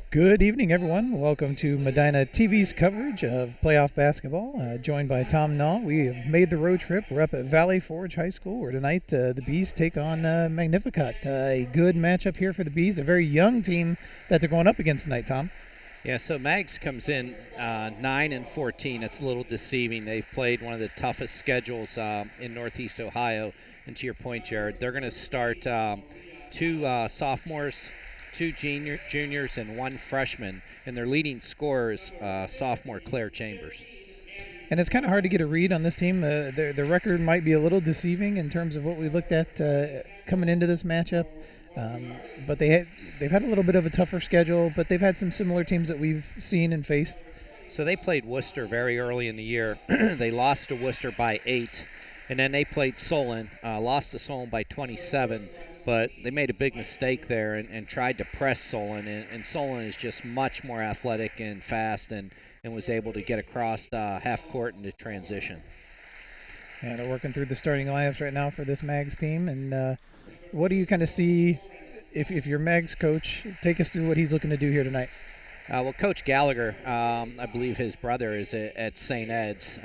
Good evening, everyone. Welcome to Medina TV's coverage of playoff basketball. Joined by Tom Naw, we have made the road trip. We're up at Valley Forge High School, where tonight the Bees take on Magnificat. A good matchup here for the Bees, a very young team that they're going up against tonight, Tom. Yeah, so Mags comes in 9-14. It's a little deceiving. They've played one of the toughest schedules in Northeast Ohio. And to your point, Jared, they're going to start two sophomores, two juniors, and one freshman. And their leading scorer is sophomore Claire Chambers. And it's kind of hard to get a read on this team. Their record might be a little deceiving in terms of what we looked at coming into this matchup. But they've had a little bit of a tougher schedule, but they've had some similar teams that we've seen and faced. So they played Worcester very early in the year. They lost to Worcester by 8, and then they played Solon, lost to Solon by 27, but they made a big mistake there and tried to press Solon, and Solon is just much more athletic and fast and was able to get across half court into transition. And they're working through the starting lineups right now for this Mags team. And what do you kind of see if you're Mags coach? Take us through what he's looking to do here tonight. Well, Coach Gallagher, I believe his brother is at St. Ed's,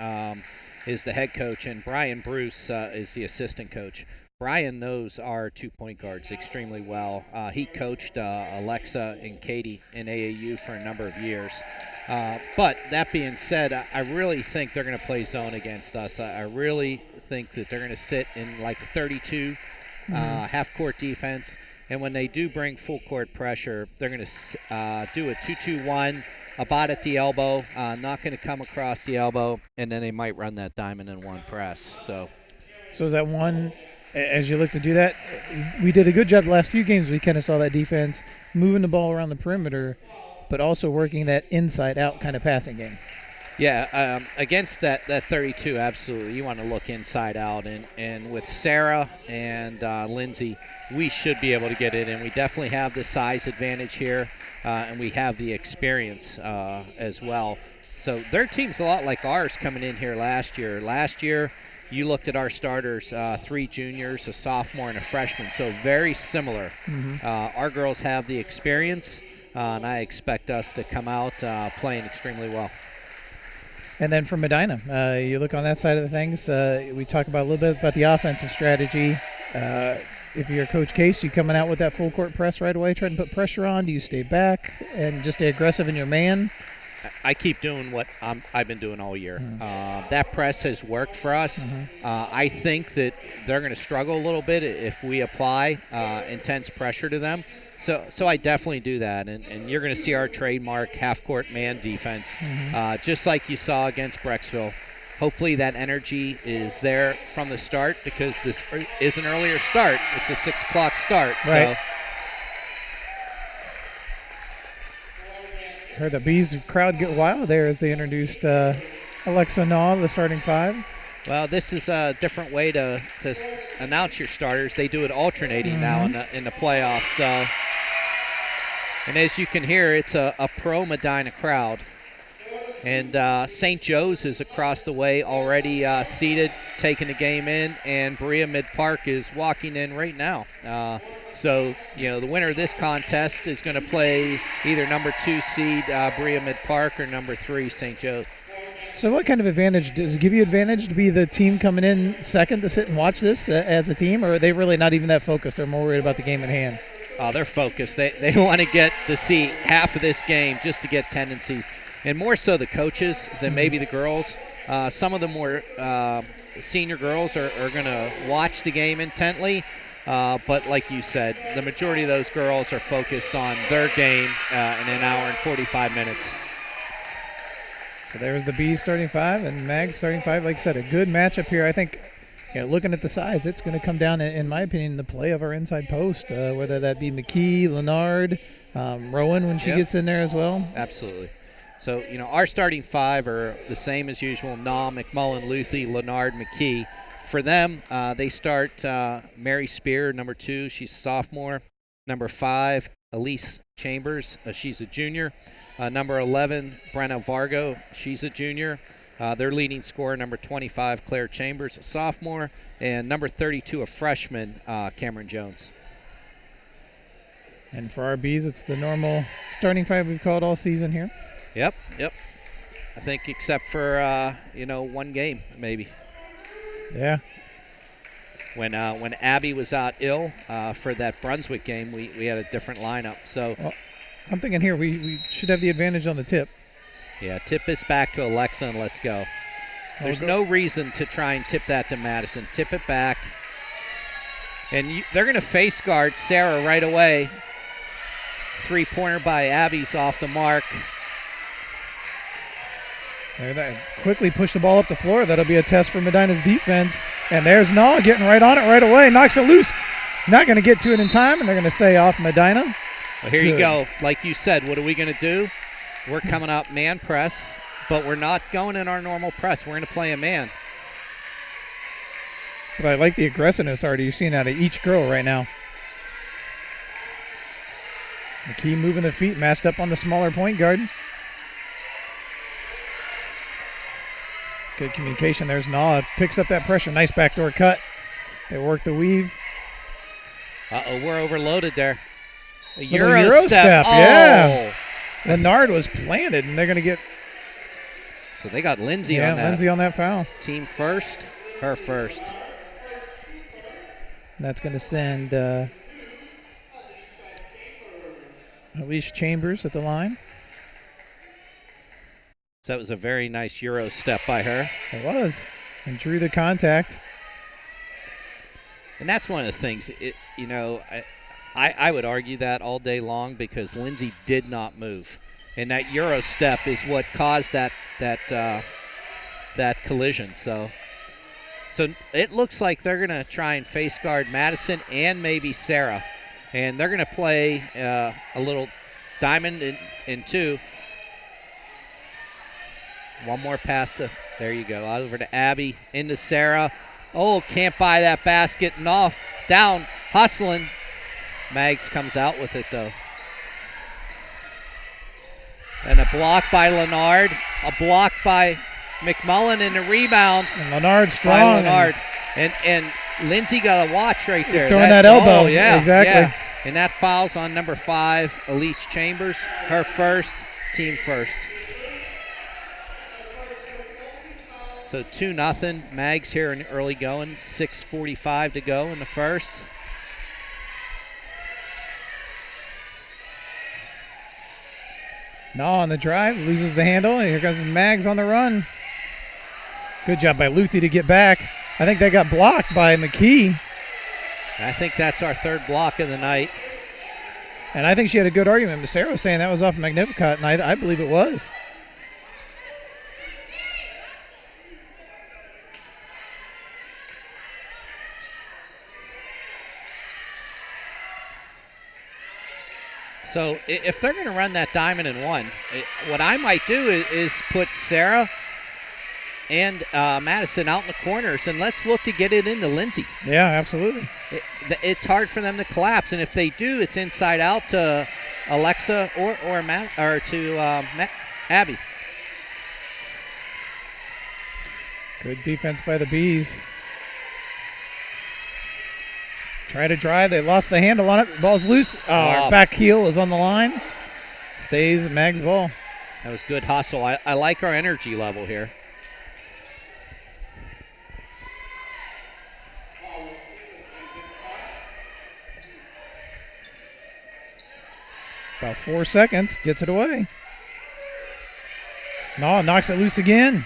is the head coach, and Brian Bruce is the assistant coach. Brian knows our 2 point guards extremely well. He coached Alexa and Katie in AAU for a number of years. But that being said, I really think they're going to play zone against us. I really think that they're going to sit in like a 32 half-court defense. And when they do bring full-court pressure, they're going to do a 2-2-1, about at the elbow, not going to come across the elbow, and then they might run that diamond in one press. So is that one, as you look to do that, we did a good job the last few games. We kind of saw that defense moving the ball around the perimeter, but also working that inside-out kind of passing game. Yeah, against that 32, absolutely. You want to look inside out. And with Sarah and Lindsay, we should be able to get it in. We definitely have the size advantage here, and we have the experience as well. So their team's a lot like ours coming in here last year. Last year, you looked at our starters, 3 juniors, a sophomore, and a freshman. So very similar. Our girls have the experience, and I expect us to come out playing extremely well. And then for Medina, you look on that side of the things, we talk about a little bit about the offensive strategy. If you're Coach Case, you coming out with that full court press right away, trying to put pressure on? Do you stay back and just stay aggressive in your man? I keep doing what I've been doing all year. That press has worked for us. I think that they're going to struggle a little bit if we apply intense pressure to them. So I definitely do that, and you're going to see our trademark half-court man defense, just like you saw against Brecksville. Hopefully that energy is there from the start, because this is an earlier start. It's a 6 o'clock start. Right. So heard the Bees crowd get wild there as they introduced Alexa Naw, the starting 5. Well, this is a different way to announce your starters. They do it alternating now in the playoffs. So. And as you can hear, it's a pro-Medina crowd. And St. Joe's is across the way, already seated, taking the game in, and Berea Mid-Park is walking in right now. So, the winner of this contest is going to play either number 2 seed Berea Mid-Park or number 3 St. Joe's. So what kind of advantage, does it give you advantage to be the team coming in second to sit and watch this as a team, or are they really not even that focused? They're more worried about the game at hand? They're focused. They want to get to see half of this game just to get tendencies, and more so the coaches than maybe the girls. Some of the more senior girls are going to watch the game intently, but like you said, the majority of those girls are focused on their game in an hour and 45 minutes. So there's the Bees starting 5 and Mag starting 5. Like I said, a good matchup here. I think looking at the size, it's going to come down, in my opinion, the play of our inside post, whether that be McKee, Leonard, Rowan when she gets in there as well. Absolutely. So, our starting 5 are the same as usual: Naw, McMullen, Luthi, Leonard, McKee. For them, they start Mary Spear, number 2. She's a sophomore. Number 5, Elise Chambers. She's a junior. Number 11, Brenna Vargo. She's a junior. Their leading scorer, number 25, Claire Chambers, a sophomore, and number 32, a freshman, Cameron Jones. And for our Bees, it's the normal starting five we've called all season here. Yep. I think except for, one game maybe. Yeah. When Abby was out ill for that Brunswick game, we had a different lineup. So well, I'm thinking here we should have the advantage on the tip. Yeah, tip this back to Alexa and let's go. There's no reason to try and tip that to Madison. Tip it back. And they're going to face guard Sarah right away. Three-pointer by Abby's off the mark. They quickly push the ball up the floor. That'll be a test for Medina's defense. And there's Naw getting right on it right away. Knocks it loose. Not going to get to it in time, and they're going to say off Medina. Well, here you go. Like you said, what are we going to do? We're coming up man press, but we're not going in our normal press. We're going to play a man. But I like the aggressiveness already you're seeing out of each girl right now. McKee moving the feet, matched up on the smaller point guard. Good communication. There's Naw. Picks up that pressure. Nice backdoor cut. They work the weave. We're overloaded there. A Euro step. Oh. Yeah. Lennard was planted, and they're going to get. So they got Lindsay on that. Yeah, Lindsay on that foul. Team first, her first. And that's going to send Elise Chambers at the line. So that was a very nice Euro step by her. It was. And drew the contact. And that's one of the things, I would argue that all day long because Lindsay did not move. And that Euro step is what caused that collision. So it looks like they're going to try and face guard Madison and maybe Sarah. And they're going to play a little diamond in two. One more pass there you go. Over to Abby, into Sarah. Oh, can't buy that basket. And off, down, hustling. Mags comes out with it, though. And a block by Lennard. A block by McMullen and a rebound. And Lennard strong. By Lennard. And Lindsay got a watch right there. Throwing that elbow. Oh, yeah. Exactly. Yeah. And that fouls on number 5, Elise Chambers. Her first, team first. So 2-0. Mags here in early going. 6:45 to go in the first. Naw on the drive, loses the handle, and here comes Mags on the run. Good job by Luthi to get back. I think they got blocked by McKee. I think that's our third block of the night. And I think she had a good argument. Sarah was saying that was off Magnificat, and I believe it was. So if they're going to run that diamond in one, what I might do is put Sarah and Madison out in the corners, and let's look to get it into Lindsay. Yeah, absolutely. It's hard for them to collapse, and if they do, it's inside out to Alexa or to Abby. Good defense by the Bees. Try to drive. They lost the handle on it. Ball's loose. Our back heel is on the line. Stays Mag's ball. That was good hustle. I like our energy level here. About 4 seconds. Gets it away. No, knocks it loose again.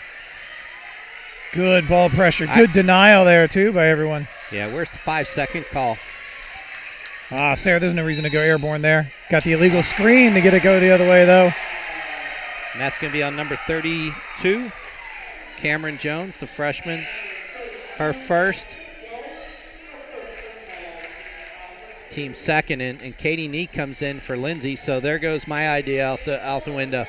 Good ball pressure. Good denial there, too, by everyone. Yeah, where's the 5-second call? Sarah, there's no reason to go airborne there. Got the illegal screen to get it go the other way, though. And that's going to be on number 32, Cameron Jones, the freshman. Her first. Team second, and Katie Neat comes in for Lindsay, so there goes my idea out the window.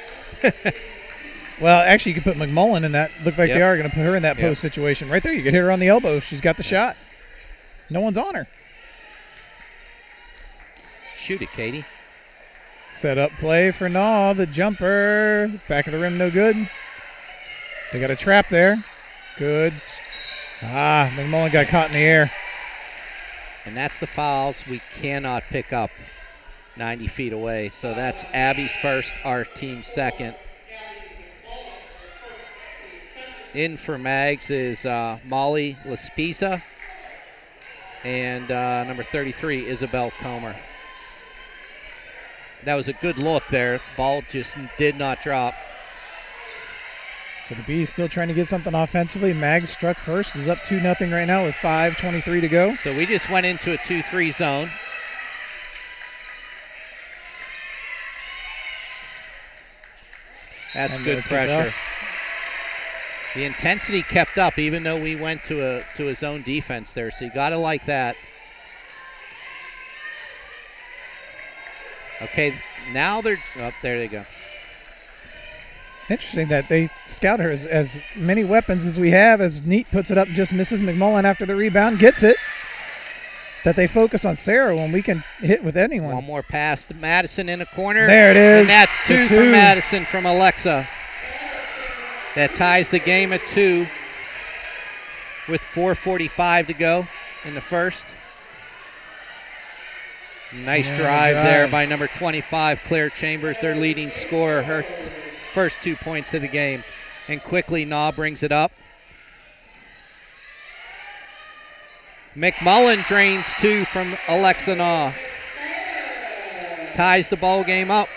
Well, actually, you could put McMullen in that. Look like they are going to put her in that post situation. Right there, you could hit her on the elbow. She's got the shot. No one's on her. Shoot it, Katie. Set up play for Naw. The jumper. Back of the rim, no good. They got a trap there. Good. McMullen got caught in the air. And that's the fouls we cannot pick up. 90 feet away. So that's Abby's first, our team's second. In for Mags is Molly Laspiza and number 33, Isabel Comer. That was a good look there. Ball just did not drop. So the Bees still trying to get something offensively. Mags struck first, is up 2-0 right now with 5:23 to go. So we just went into a 2-3 zone. That's good pressure. The intensity kept up even though we went to a zone defense there, so you got to like that. Okay, now they're up. There they go. Interesting that they scout her as many weapons as we have. As Neat puts it up, just misses McMullen after the rebound, gets it. That they focus on Sarah when we can hit with anyone. One more pass to Madison in a corner. There it is. And that's two for Madison from Alexa. That ties the game at 2 with 4:45 to go in the first. Nice drive there by number 25, Claire Chambers, their leading scorer, her first 2 points of the game. And quickly, Naw brings it up. McMullen drains 2 from Alexa Naw. Ties the ball game up.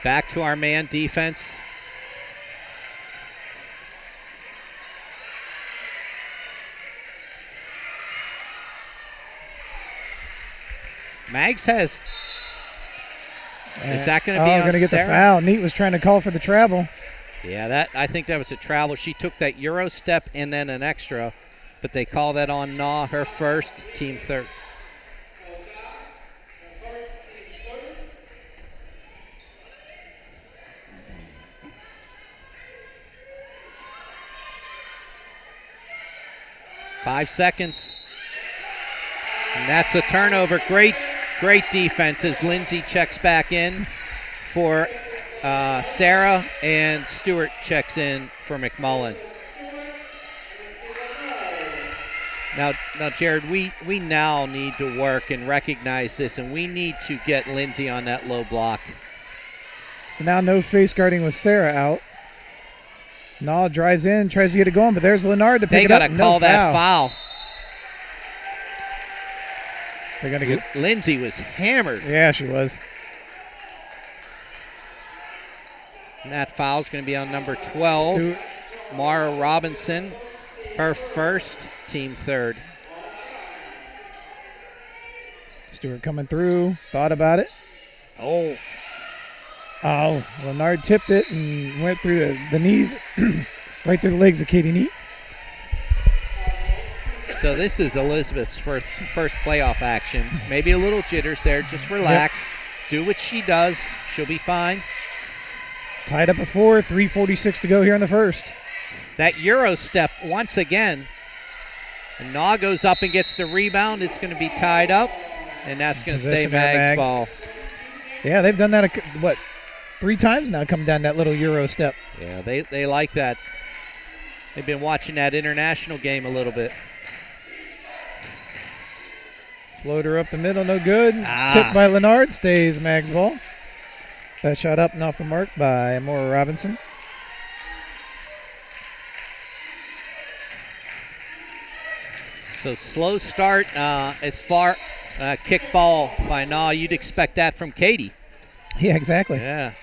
Back to our man defense. Mags has. Is that going to be on going to get Sarah? the foul. Neat was trying to call for the travel. Yeah, I think that was a travel. She took that Euro step and then an extra, but they call that on Naw, her first, team third. Five seconds. And that's a turnover. Great defense as Lindsay checks back in for Sarah, and Stewart checks in for McMullen. Now, Jared, we now need to work and recognize this, and we need to get Lindsay on that low block. So now no face guarding with Sarah out. Naw drives in, tries to get it going, but there's Lennard to pick it up. They got to call that foul. They're going to get. Lindsay was hammered. Yeah, she was. And that foul's going to be on number 12, Mara Robinson, her first, team third. Stewart coming through, thought about it. Oh, Lennard tipped it and went through the knees, right through the legs of Katie Neat. So this is Elizabeth's first playoff action. Maybe a little jitters there. Just relax. Yep. Do what she does. She'll be fine. Tied up at 4, 3:46 to go here in the first. That Euro step once again. And Naw goes up and gets the rebound. It's going to be tied up, and that's going to stay Mag's ball. Yeah, they've done that, 3 times now, coming down that little Euro step. Yeah, they like that. They've been watching that international game a little bit. Floater up the middle, no good. Tipped by Lennard, stays Mag's ball. That shot up and off the mark by Maura Robinson. So slow start as far kick ball by Naw. You'd expect that from Katie. Yeah, exactly. Yeah.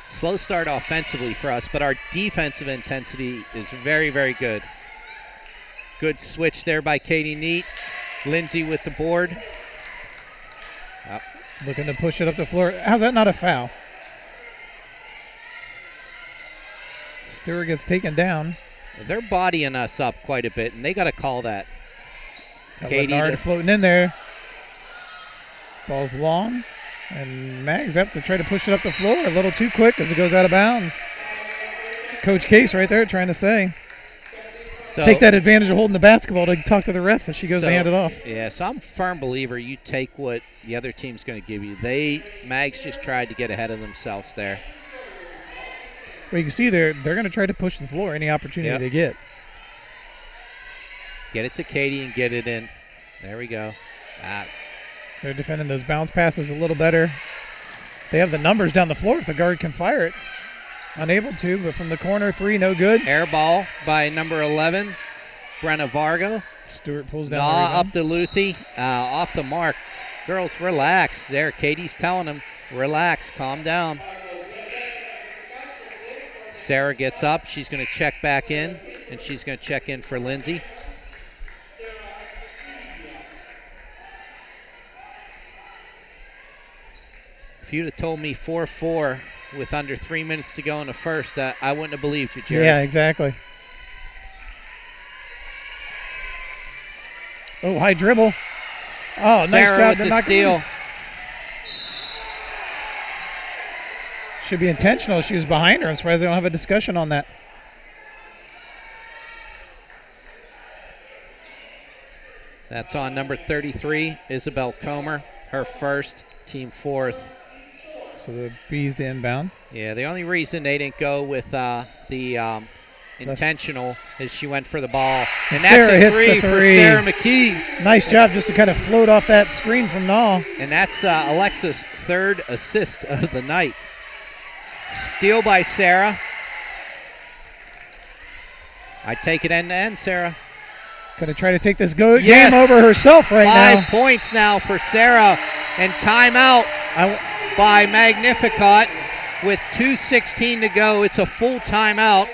Slow start offensively for us, but our defensive intensity is very, very good. Good switch there by Katie Neat. Lindsay with the board. Looking to push it up the floor. How's that not a foul? Stewart gets taken down. They're bodying us up quite a bit, and they got to call that. Katie floating in there. Ball's long, and Mags up to try to push it up the floor a little too quick as it goes out of bounds. Coach Case right there trying to say. So, take that advantage of holding the basketball to talk to the ref as she goes to hand it off. Yeah, so I'm a firm believer you take what the other team's going to give you. Mags just tried to get ahead of themselves there. Well, you can see they're going to try to push the floor any opportunity they get. Get it to Katie and get it in. There we go. They're defending those bounce passes a little better. They have the numbers down the floor if the guard can fire it. Unable to, but from the corner, 3, no good. Air ball by number 11, Brenna Vargo. Stewart pulls down Naw the up to Luthi, off the mark. Girls, relax. There, Katie's telling them, relax, calm down. Sarah gets up. She's going to check back in, and she's going to check in for Lindsay. If you'd have told me 4-4 with under 3 minutes to go in the first, I wouldn't have believed you, Jerry. Yeah, exactly. Oh, high dribble. Oh, Sarah nice job with to the knock it steal. loose. Should be intentional. She was behind her. I'm surprised they don't have a discussion on that. That's on number 33, Isabel Comer. Her first, team fourth. So the Bees to inbound. Yeah, the only reason they didn't go with the intentional is she went for the ball. And Sarah that's a hits three the for three. Sarah McKee. Nice job just to kind of float off that screen from Naw. And that's Alexa's third assist of the night. Steal by Sarah. I take it end to end, Sarah. Going to try to take this Yes. game over herself right now. 5 points now for Sarah. And timeout by Magnificat with 2:16 to go. It's a full timeout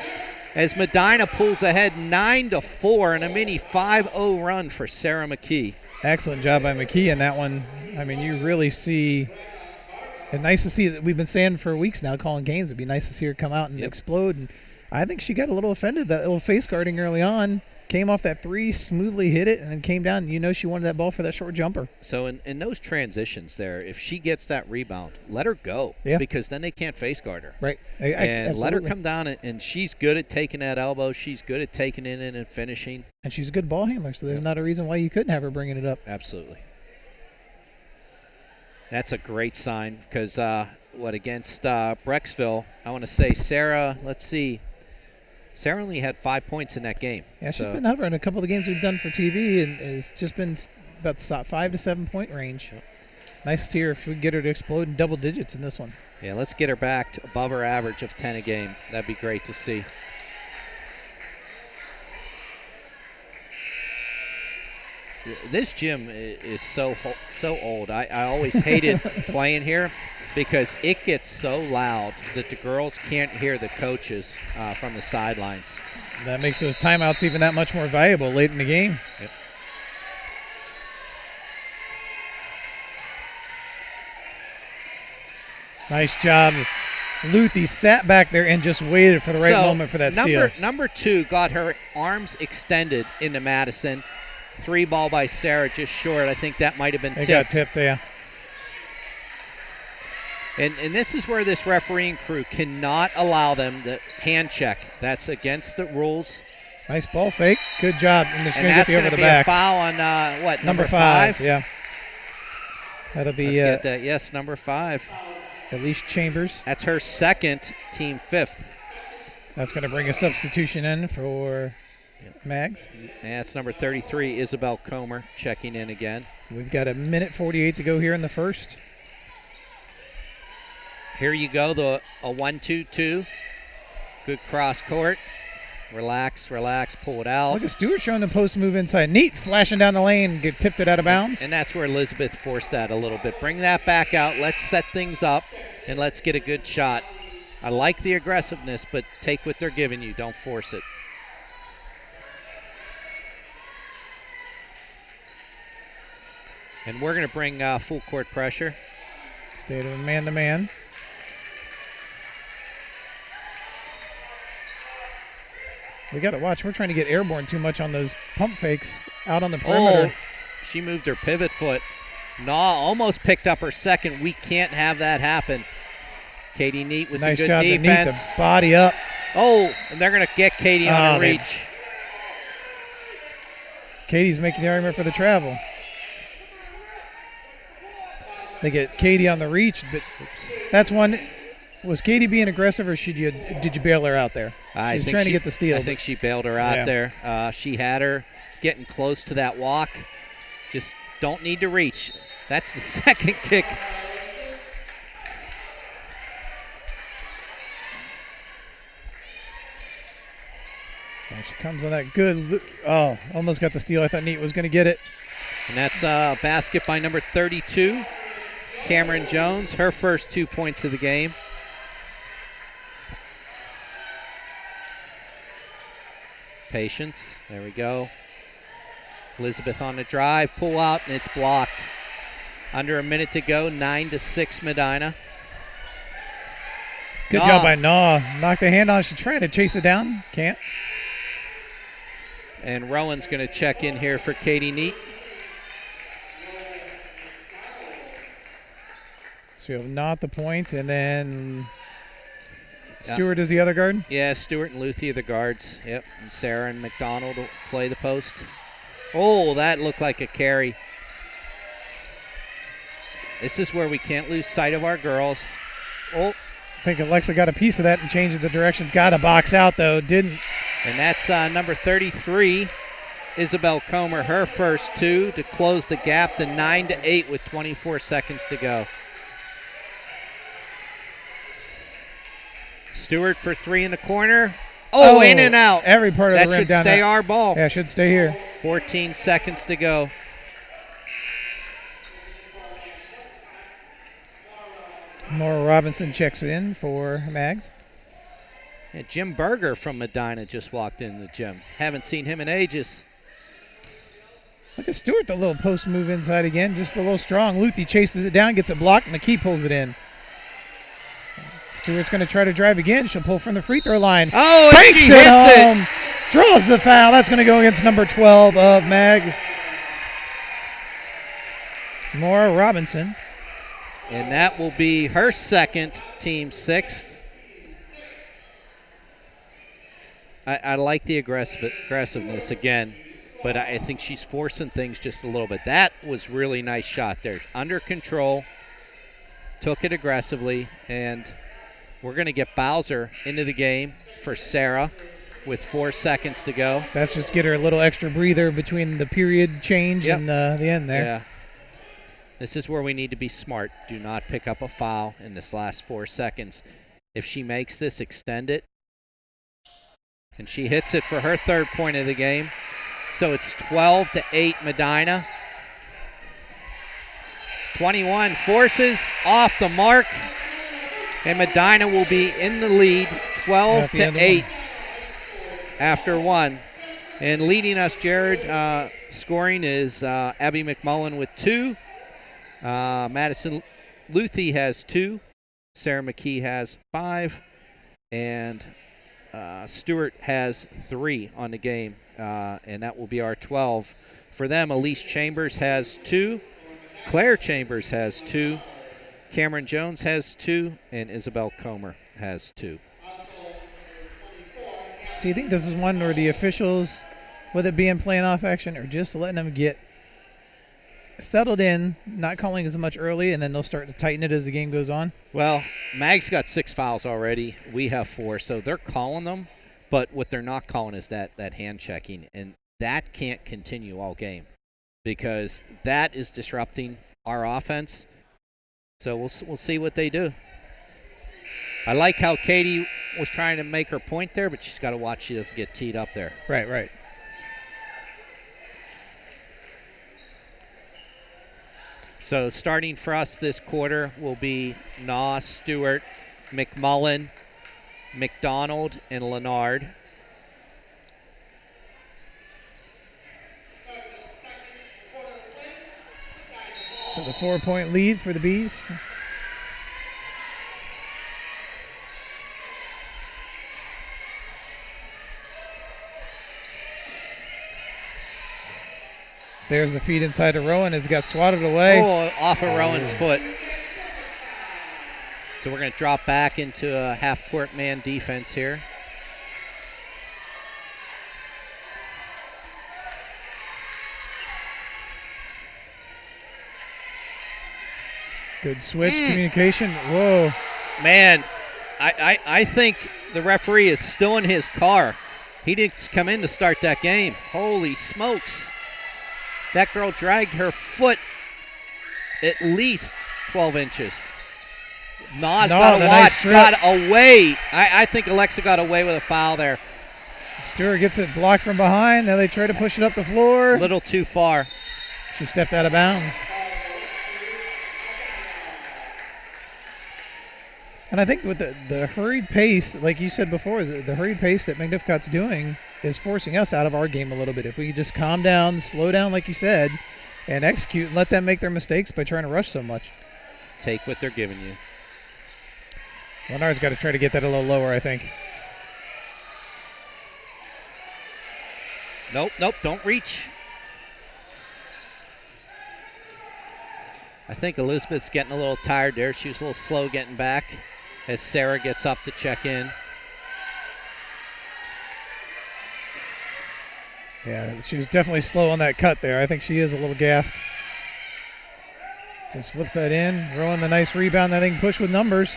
as Medina pulls ahead 9-4 in a mini 5-0 run for Sarah McKee. Excellent job by McKee in that one. I mean, you really see – and nice to see that we've been saying for weeks now, calling games. It'd be nice to see her come out and explode. And I think she got a little offended, that little face guarding early on. Came off that 3, smoothly hit it, and then came down. You know she wanted that ball for that short jumper. So in those transitions there, if she gets that rebound, let her go. Yeah. Because then they can't face guard her. Right. And let her come down, and she's good at taking that elbow. She's good at taking it in and finishing. And she's a good ball handler, so there's not a reason why you couldn't have her bringing it up. Absolutely. That's a great sign because, against Brecksville, I want to say Sarah, let's see. Sarah only had 5 points in that game. Yeah, she's been hovering a couple of the games we've done for TV, and it's just been about the 5 to 7 point range. Nice to see her if we can get her to explode in double digits in this one. Yeah, let's get her back to above her average of 10 a game. That'd be great to see. This gym is so old. I always hated playing here because it gets so loud that the girls can't hear the coaches from the sidelines. That makes those timeouts even that much more valuable late in the game. Yep. Nice job. Luthi sat back there and just waited for the right moment for that steal. Number 2 got her arms extended into Madison. 3 ball by Sarah, just short. I think that might have been tipped. It got tipped, yeah. And this is where this refereeing crew cannot allow them the hand check. That's against the rules. Nice ball fake. Good job. And that's going to be a foul on, number 5? Yeah. That'll be Let's get that. Yes, number 5. Elise Chambers. That's her second, team 5th. That's going to bring a substitution in for Mags. And that's number 33, Isabel Comer, checking in again. We've got 1:48 to go here in the first. Here you go, a 1-2-2. Good cross court. Relax, pull it out. Look at Stewart showing the post move inside. Neat, flashing down the lane, tipped it out of bounds. And that's where Elizabeth forced that a little bit. Bring that back out. Let's set things up, and let's get a good shot. I like the aggressiveness, but take what they're giving you. Don't force it. And we're going to bring full court pressure. State of a man-to-man. We got to watch. We're trying to get airborne too much on those pump fakes out on the perimeter. Oh, she moved her pivot foot. Naw almost picked up her second. We can't have that happen. Katie Neat with nice the good job defense. To body up. Oh, and they're going to get Katie on her reach. Katie's making the argument for the travel. They get Katie on the reach, but that's one. Was Katie being aggressive, or did you bail her out there? She was trying to get the steal. I think she bailed her out there. She had her. getting close to that walk. Just don't need to reach. That's the second kick. And she comes on that good. Oh, almost got the steal. I thought Neat was going to get it. And that's a basket by number 32, Cameron Jones, her first 2 points of the game. Patience. There we go. Elizabeth on the drive, pull out, and it's blocked. Under a minute to go, 9-6 Medina. Good job by Naw. Knocked the hand on. She's trying to chase it down. Can't. And Rowan's going to check in here for Katie Neat. So you have Naw the point, and then Stewart is the other guard? Yeah, Stewart and Luthi are the guards. Yep, and Sarah and McDonald will play the post. Oh, that looked like a carry. This is where we can't lose sight of our girls. Oh. I think Alexa got a piece of that and changed the direction. Got a box out, though. Didn't. And that's number 33, Isabel Comer, her first 2 to close the gap to 9-8 with 24 seconds to go. Stewart for 3 in the corner. Oh, in and out. Every part of the rim down. That should stay our ball. Yeah, should stay here. 14 seconds to go. Maura Robinson checks in for Mags. Yeah, Jim Berger from Medina just walked in the gym. Haven't seen him in ages. Look at Stewart, the little post move inside again. Just a little strong. Luthi chases it down, gets it blocked, and McKee pulls it in. Stewart's going to try to drive again. She'll pull from the free throw line. Oh, and she hits it. Draws the foul. That's going to go against number 12 of Mags. Maura Robinson. And that will be her second, team 6th. I like the aggressiveness again, but I think she's forcing things just a little bit. That was really nice shot there. Under control, took it aggressively, and we're going to get Bowser into the game for Sarah with 4 seconds to go. That's just get her a little extra breather between the period change and the end there. Yeah. This is where we need to be smart. Do not pick up a foul in this last 4 seconds. If she makes this, extend it. And she hits it for her 3rd point of the game. So it's 12-8 Medina. 21 forces off the mark. And Medina will be in the lead 12-8 after 1. And leading us, Jared, scoring is Abby McMullen with 2. Madison Luthi has 2. Sarah McKee has 5. And Stewart has 3 on the game. And that will be our 12. For them, Elise Chambers has 2. Claire Chambers has 2. Cameron Jones has 2. And Isabel Comer has 2. So you think this is one where the officials, whether it be in playing off action or just letting them get settled in, not calling as much early, and then they'll start to tighten it as the game goes on? Well, Mag's got 6 fouls already. We have 4, so they're calling them. But what they're not calling is that hand checking, and that can't continue all game because that is disrupting our offense. So we'll see what they do. I like how Katie was trying to make her point there, but she's got to watch she doesn't get teed up there. Right. So starting for us this quarter will be Naw, Stewart, McMullen, McDonald, and Lennard. So the 4-point lead for the Bees. There's the feed inside to Rowan. It's got swatted away. Oh, off of Rowan's foot. So we're going to drop back into a half-court man defense here. Good switch, communication. Whoa. Man, I think the referee is still in his car. He didn't come in to start that game. Holy smokes. That girl dragged her foot at least 12 inches. Nas got to watch. Got away. I think Alexa got away with a foul there. Stewart gets it blocked from behind. Now they try to push it up the floor. A little too far. She stepped out of bounds. And I think with the hurried pace, like you said before, the hurried pace that Magnificat's doing is forcing us out of our game a little bit. If we could just calm down, slow down like you said, and execute and let them make their mistakes by trying to rush so much. Take what they're giving you. Lenard's got to try to get that a little lower, I think. Nope, don't reach. I think Elizabeth's getting a little tired there. She was a little slow getting back as Sarah gets up to check in. Yeah, she was definitely slow on that cut there. I think she is a little gassed. Just flips that in. Rowan, the nice rebound. That thing push with numbers.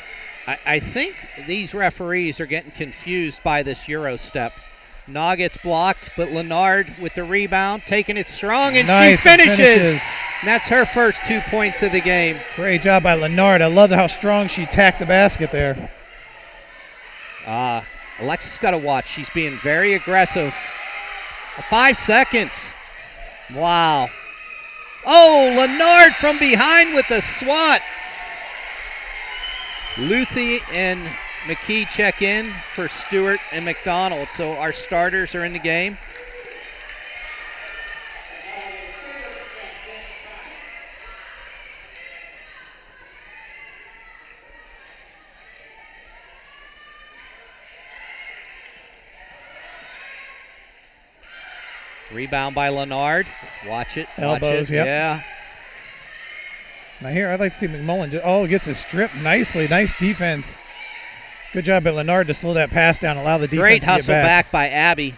I think these referees are getting confused by this Euro step. Nah gets blocked, but Lenard with the rebound, taking it strong, and nice, she finishes. And that's her first 2 points of the game. Great job by Lenard. I love how strong she tacked the basket there. Alexa's got to watch. She's being very aggressive. 5 seconds. Wow. Oh, Lenard from behind with the swat. Luthi and McKee check in for Stewart and McDonald. So our starters are in the game. Rebound by Lenard. Watch it. Elbows, yep. Yeah. Now here, I'd like to see McMullen. Gets a strip nicely. Nice defense. Good job by Lenard to slow that pass down, allow the defense Great to get hustle back by Abby.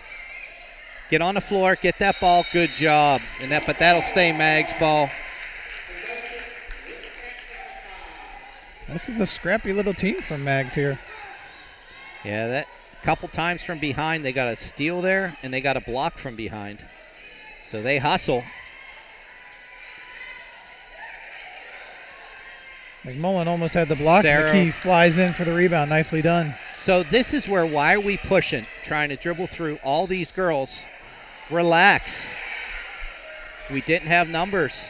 Get on the floor, get that ball. Good job. But that'll stay Mag's ball. This is a scrappy little team from Mags here. Yeah, that couple times from behind, they got a steal there, and they got a block from behind. So they hustle. McMullen almost had the block. Sarah. McKee flies in for the rebound. Nicely done. So this is why are we pushing, trying to dribble through all these girls? Relax. We didn't have numbers.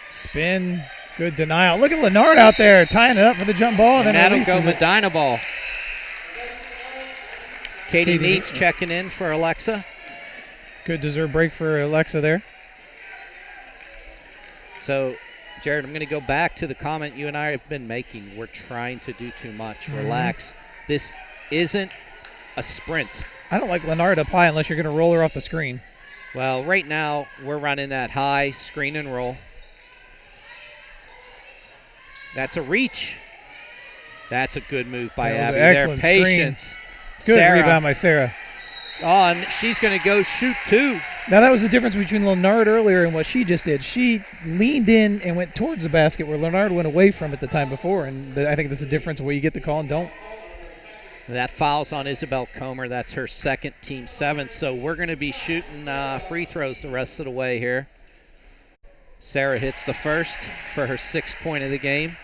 Spin. Good denial. Look at Lenard out there tying it up for the jump ball. And then that'll go Medina ball. Katie Neats yeah. checking in for Alexa. Good deserved break for Alexa there. So, Jared, I'm going to go back to the comment you and I have been making. We're trying to do too much. Relax. This isn't a sprint. I don't like Lenard up high unless you're going to roll her off the screen. Well, right now we're running that high screen and roll. That's a reach. That's a good move by Abby there. Patience. Screen. Good Sarah. Rebound by Sarah. Oh, and she's going to go shoot two. Now that was the difference between Lenard earlier and what she just did. She leaned in and went towards the basket where Lenard went away from it the time before, and I think that's the difference where you get the call and don't. That foul's on Isabel Comer. That's her second, team seventh. So we're going to be shooting free throws the rest of the way here. Sarah hits the first for her 6th point of the game.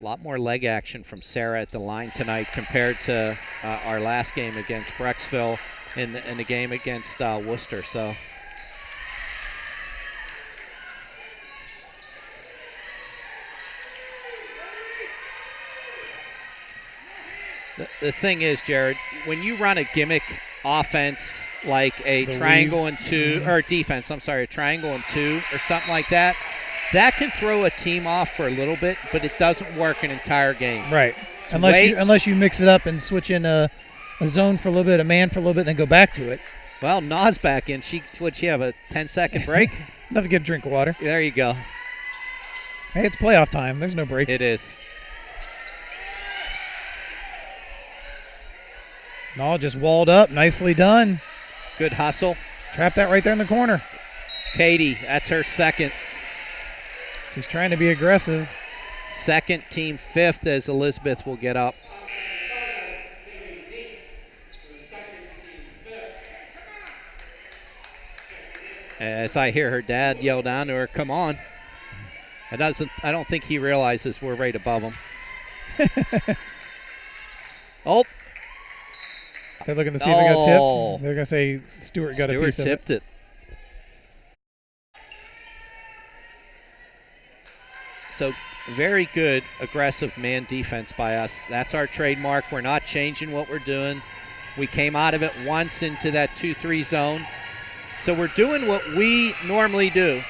A lot more leg action from Sarah at the line tonight compared to our last game against Brecksville and the game against Worcester. So the thing is, Jared, when you run a gimmick offense like a triangle and two, or defense, I'm sorry, a triangle and two or something like that, that can throw a team off for a little bit, but it doesn't work an entire game. Right. Unless you mix it up and switch in a zone for a little bit, a man for a little bit, and then go back to it. Well, Na's back in. Would she have a 10-second break? Enough to get a drink of water. There you go. Hey, it's playoff time. There's no breaks. It is. No, just walled up. Nicely done. Good hustle. Trap that right there in the corner. Katie, that's her second. She's trying to be aggressive. Second, team fifth, as Elizabeth will get up. As I hear her dad yell down to her, "Come on." I don't think he realizes we're right above him. Oh. They're looking to see if they got tipped. They're going to say Stewart got a piece of it. Stewart tipped it. So very good aggressive man defense by us. That's our trademark. We're not changing what we're doing. We came out of it once into that 2-3 zone. So we're doing what we normally do.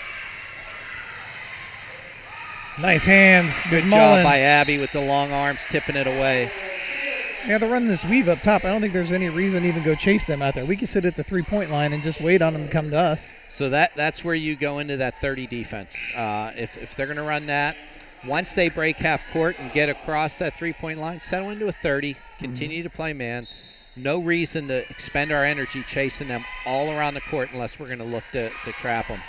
Nice hands. Good job by Abby with the long arms, tipping it away. Yeah, they're running this weave up top. I don't think there's any reason to even go chase them out there. We can sit at the three-point line and just wait on them to come to us. So that's where you go into that 30 defense. If they're going to run that, once they break half court and get across that three-point line, settle into a 30, continue to play man. No reason to expend our energy chasing them all around the court unless we're going to look to trap them.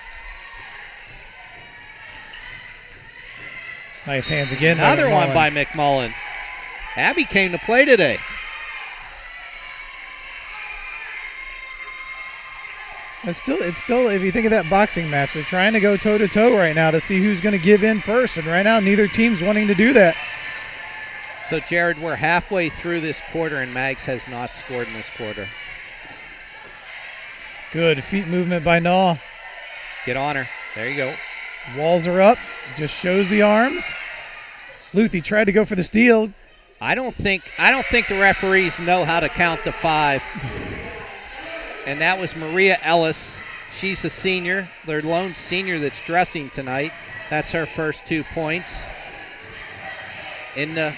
Nice hands again. Another one by McMullen. Abby came to play today. It's still, if you think of that boxing match, they're trying to go toe-to-toe right now to see who's going to give in first. And right now, neither team's wanting to do that. So, Jared, we're halfway through this quarter, and Mags has not scored in this quarter. Good feet movement by Naw. Get on her. There you go. Walls are up. Just shows the arms. Luthi tried to go for the steal. I don't think the referees know how to count to 5. And that was Maria Ellis. She's a senior, their lone senior that's dressing tonight. That's her first 2 points. In the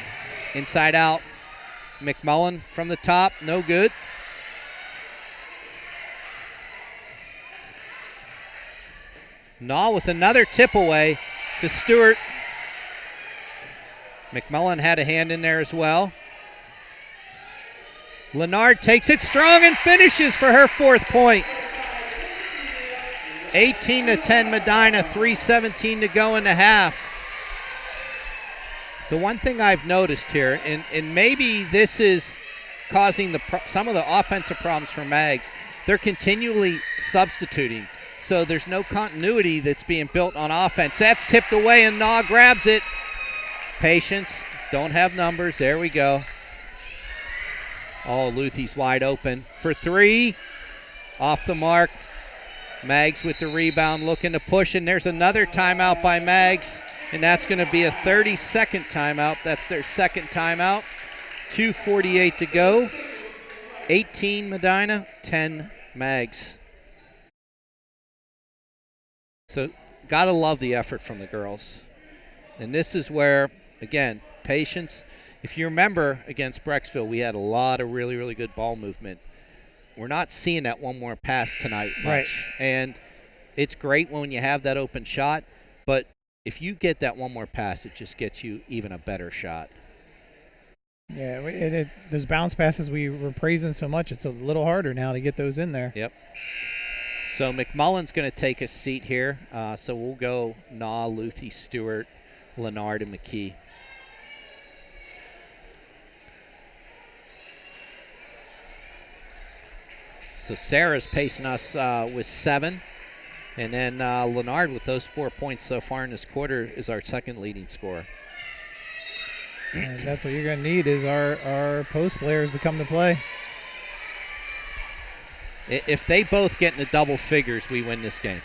inside out, McMullen from the top, no good. Naw with another tip away to Stewart. McMullen had a hand in there as well. Lennard takes it strong and finishes for her 4th point. 18-10 Medina, 3:17 to go in the half. The one thing I've noticed here, and maybe this is causing some of the offensive problems for Mags, they're continually substituting. So there's no continuity that's being built on offense. That's tipped away and Naw grabs it. Patience, don't have numbers. There we go. Oh, Luthy's wide open for 3. Off the mark. Mags with the rebound, looking to push, and there's another timeout by Mags, and that's going to be a 30-second timeout. That's their second timeout. 2:48 to go. 18 Medina, 10 Mags. So, gotta love the effort from the girls. And this is where, again, patience. If you remember against Brecksville, we had a lot of really, really good ball movement. We're not seeing that one more pass tonight much. Right. And it's great when you have that open shot, but if you get that one more pass, it just gets you even a better shot. Yeah, those bounce passes we were praising so much, it's a little harder now to get those in there. Yep. So McMullen's going to take a seat here. So we'll go Naw, Luthi, Stewart, Lennard, and McKee. So Sarah's pacing us with 7. And then Lennard with those 4 points so far in this quarter is our second leading scorer. And that's what you're going to need is our post players to come to play. If they both get into double figures, we win this game.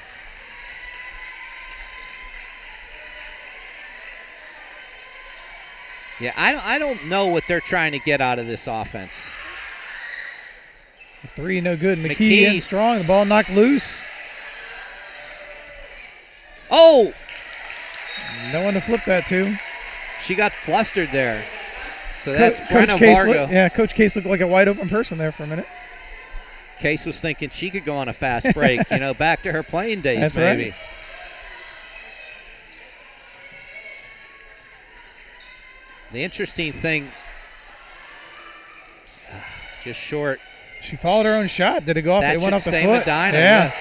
Yeah, I don't know what they're trying to get out of this offense. 3, no good. McKee in strong. The ball knocked loose. Oh! No one to flip that to. She got flustered there. So that's Brenna Vargo. Coach Case looked like a wide open person there for a minute. Case was thinking she could go on a fast break, back to her playing days. That's maybe. Right. The interesting thing, Just short. She followed her own shot. Did it go off? That It went should off the stay foot. Medina. Yeah.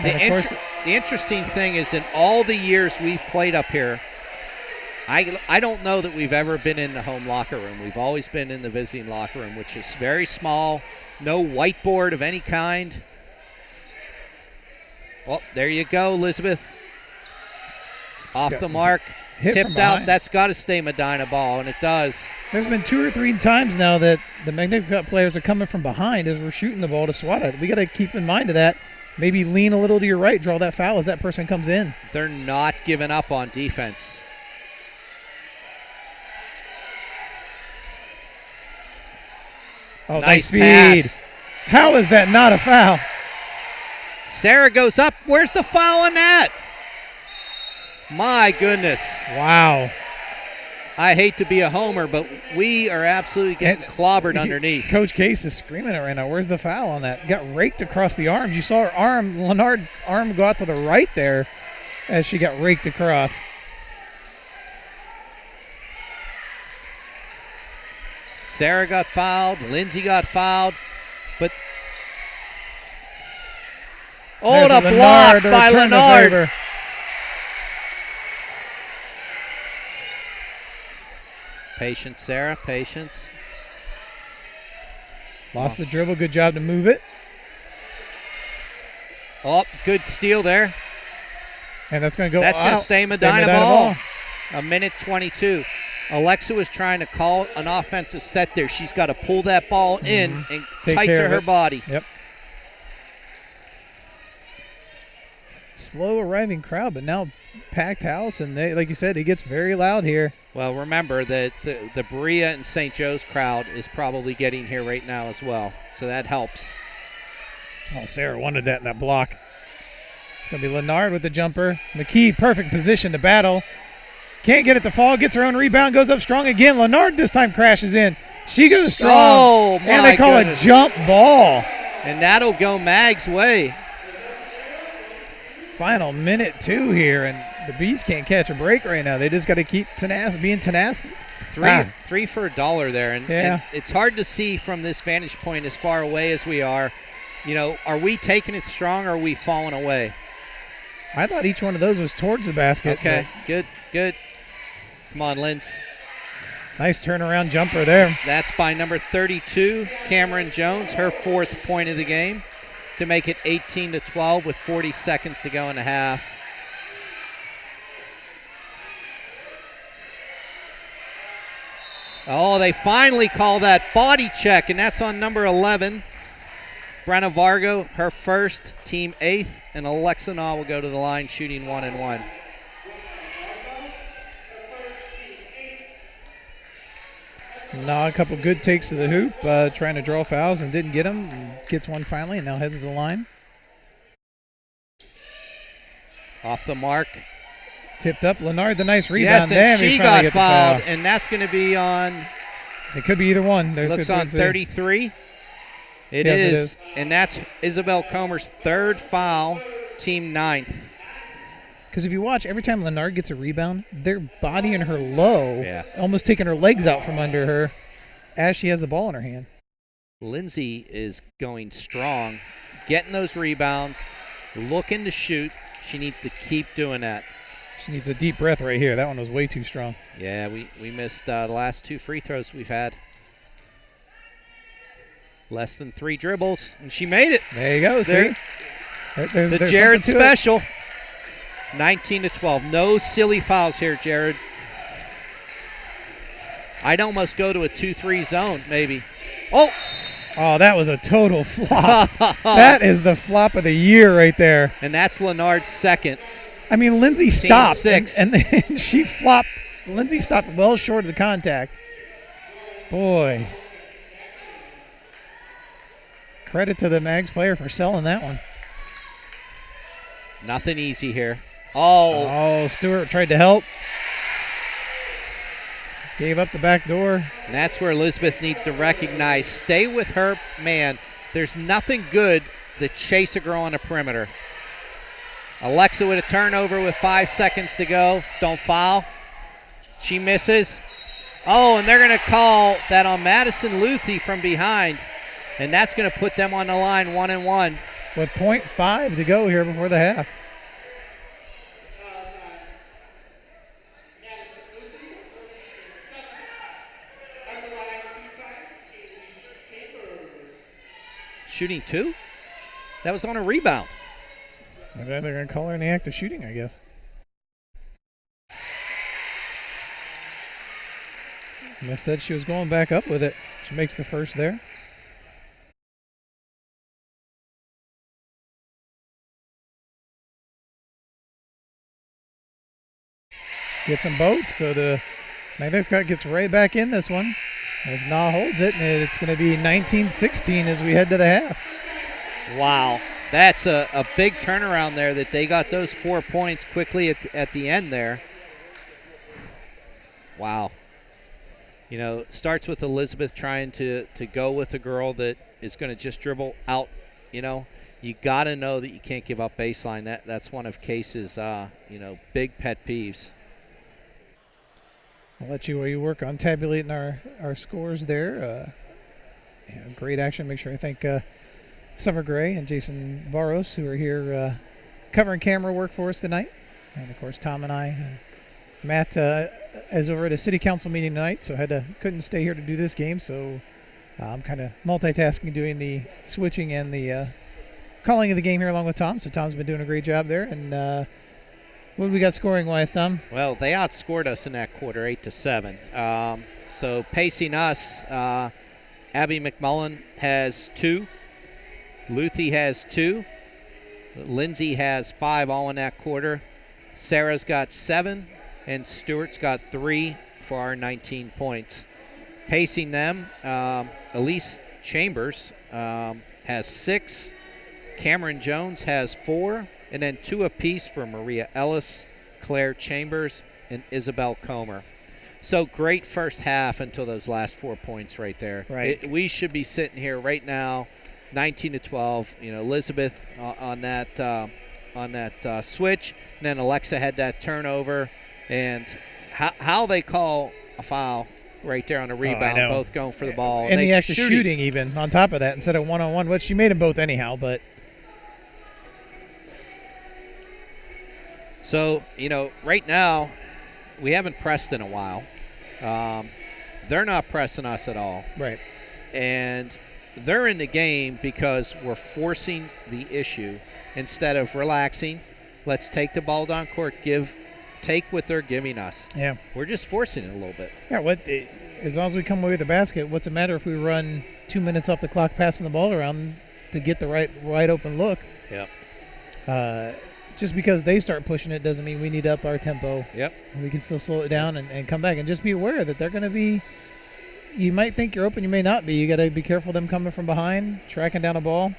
Yes. The interesting thing is, in all the years we've played up here, I don't know that we've ever been in the home locker room. We've always been in the visiting locker room, which is very small. No whiteboard of any kind. Well, there you go, Elizabeth. Off the mark. Tipped out. That's got to stay Medina ball, and it does. There's been 2 or 3 times now that the Magnificat players are coming from behind as we're shooting the ball to swat it. We got to keep in mind of that. Maybe lean a little to your right, draw that foul as that person comes in. They're not giving up on defense. Oh, nice speed. Pass. How is that not a foul? Sarah goes up. Where's the foul on that? My goodness. Wow. I hate to be a homer, but we are absolutely getting clobbered underneath. Coach Case is screaming it right now. Where's the foul on that? Got raked across the arms. You saw her arm, Lennard's arm go out to the right there as she got raked across. Sarah got fouled. Lindsay got fouled. But There's a block by Lennard. Patience, Sarah, patience. Lost the dribble. Good job to move it. Oh, good steal there. And that's going to go That's going to stay Medina ball. 1:22. Alexa was trying to call an offensive set there. She's got to pull that ball in and tight to her body. Yep. Slow arriving crowd, but now packed house, and they, like you said, it gets very loud here. Well, remember that the Berea and St. Joe's crowd is probably getting here right now as well, so that helps. Oh, Sarah wanted that in that block. It's going to be Lennard with the jumper. McKee, perfect position to battle. Can't get it to fall, gets her own rebound, goes up strong again. Lennard this time crashes in. She goes strong. Oh, my And they call goodness. it jump ball. And that'll go Mag's way. Final minute 2 here, and the Bees can't catch a break right now. They just got to keep being tenacious. Three for $1 there. And it's hard to see from this vantage point as far away as we are. You know, are we taking it strong or are we falling away? I thought each one of those was towards the basket. Okay, good. Come on, Linz. Nice turnaround jumper there. That's by number 32, Cameron Jones, her 4th point of the game, to make it 18-12 with 40 seconds to go in the half. Oh, they finally call that body check, and that's on number 11. Brenna Vargo, her first, team 8th, and Alexa Naw will go to the line shooting 1-1. Naw, a couple good takes to the hoop, trying to draw fouls and didn't get them. Gets one finally and now heads to the line. Off the mark. Tipped up. Lennard, the nice rebound. Yes, and she got fouled, foul. and that's going to be on. It could be either one. Looks on 33. It is, and that's Isabel Comer's 3rd foul, team 9th. Because if you watch, every time Lennard gets a rebound, they're bodying her low, almost taking her legs out from under her as she has the ball in her hand. Lindsay is going strong, getting those rebounds, looking to shoot. She needs to keep doing that. She needs a deep breath right here. That one was way too strong. Yeah, we missed the last 2 free throws we've had. Less than 3 dribbles, and she made it. There you go. See? There's Jared special. 19-12. No silly fouls here, Jared. I'd almost go to a 2-3 zone, maybe. Oh, that was a total flop. That is the flop of the year right there. And that's Lennard's 2nd. I mean, Lindsay stopped, 6. and then she flopped. Lindsay stopped well short of the contact. Boy. Credit to the Mags player for selling that one. Nothing easy here. Oh, Stewart tried to help. Gave up the back door. And that's where Elizabeth needs to recognize, stay with her man. There's nothing good that chase a girl on the perimeter. Alexa with a turnover with 5 seconds to go. Don't foul. She misses. Oh, and they're going to call that on Madison Luthi from behind, and that's going to put them on the line 1-1. With .5 to go here before the half. Shooting 2? That was on a rebound. And then they're going to call her in the act of shooting, I guess. Miss said she was going back up with it. She makes the first there. Gets them both, so the Magnificat gets right back in this one as Na holds it, and it's going to be 19-16 as we head to the half. Wow, that's a big turnaround there that they got those 4 points quickly at the end there. Wow. You know, it starts with Elizabeth trying to go with a girl that is going to just dribble out. You know, you got to know that you can't give up baseline. That's one of Case's, big pet peeves. I'll let you work on tabulating our scores there. Great action. Make sure I thank Summer Gray and Jason Barros, who are here covering camera work for us tonight. And, of course, Tom and I. Matt is over at a city council meeting tonight, so couldn't stay here to do this game. So I'm kind of multitasking, doing the switching and the calling of the game here along with Tom. So Tom's been doing a great job there. And what have we got scoring-wise, Tom? Well, they outscored us in that quarter, 8-7. So pacing us, Abby McMullen has 2. Luthi has 2. Lindsay has 5 all in that quarter. Sarah's got 7, and Stewart's got 3 for our 19 points. Pacing them, Elise Chambers has 6. Cameron Jones has 4. And then 2 apiece for Maria Ellis, Claire Chambers, and Isabel Comer. So great first half until those last 4 points right there. Right. We should be sitting here right now, 19-12. You know, Elizabeth on that switch, and then Alexa had that turnover, and how they call a foul right there on a rebound, both going for the ball. And the act of shooting even on top of that instead of one-on-one, which she made them both anyhow, but. So, you know, right now, we haven't pressed in a while. They're not pressing us at all. Right. And they're in the game because we're forcing the issue instead of relaxing. Let's take the ball down court, take what they're giving us. Yeah. We're just forcing it a little bit. Yeah, as long as we come away with the basket, what's it matter if we run 2 minutes off the clock passing the ball around to get the right open look? Yep. Just because they start pushing it doesn't mean we need to up our tempo. Yep. We can still slow it down and come back. And just be aware that they're going to be – you might think you're open, you may not be. You got to be careful of them coming from behind, tracking down a ball.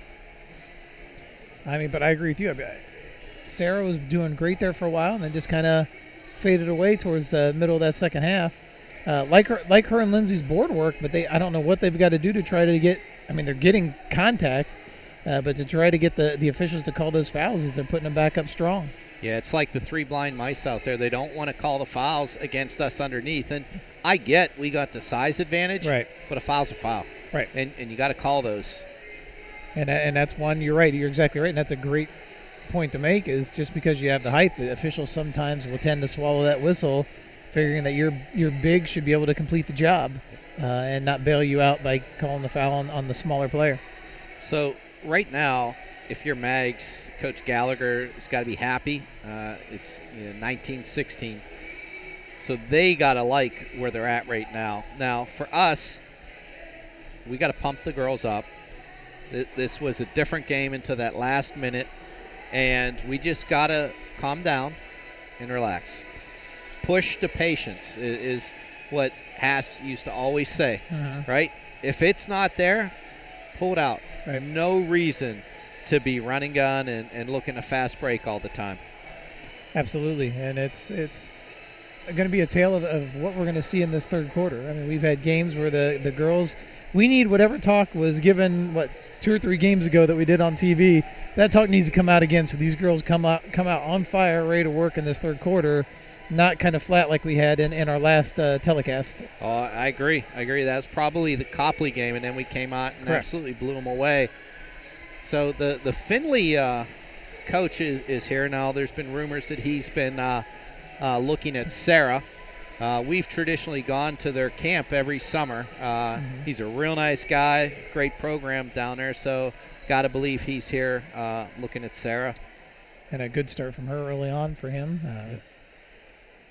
I mean, but I agree with you. Sarah was doing great there for a while and then just kind of faded away towards the middle of that second half. Like her and Lindsay's board work, but I don't know what they've got to do to try to get – I mean, they're getting contact. But to try to get the officials to call those fouls is they're putting them back up strong. Yeah, it's like the 3 blind mice out there. They don't want to call the fouls against us underneath. And I get we got the size advantage, right? But a foul's a foul. Right. And you got to call those. And that's one, you're right. You're exactly right. And that's a great point to make is just because you have the height, the officials sometimes will tend to swallow that whistle, figuring that your big should be able to complete the job and not bail you out by calling the foul on the smaller player. So right now, if you're Mags, Coach Gallagher has got to be happy. It's 19-16. So they got to like where they're at right now. Now, for us, we got to pump the girls up. This was a different game into that last minute, and we just got to calm down and relax. Push to patience is what Haas used to always say, right? If it's not there, pull it out. Right. No reason to be running gun and looking to fast break all the time. Absolutely, and it's going to be a tale of what we're going to see in this third quarter. I mean, we've had games where the girls, we need whatever talk was given, 2 or 3 games ago that we did on TV, that talk needs to come out again so these girls come out on fire, ready to work in this third quarter. not kind of flat like we had in our last telecast. Oh, I agree. That was probably the Copley game, and then we came out and Correct. absolutely blew them away. So the Findlay coach is here now. There's been rumors that he's been looking at Sarah. We've traditionally gone to their camp every summer. He's a real nice guy, great program down there. So got to believe he's here looking at Sarah. And a good start from her early on for him.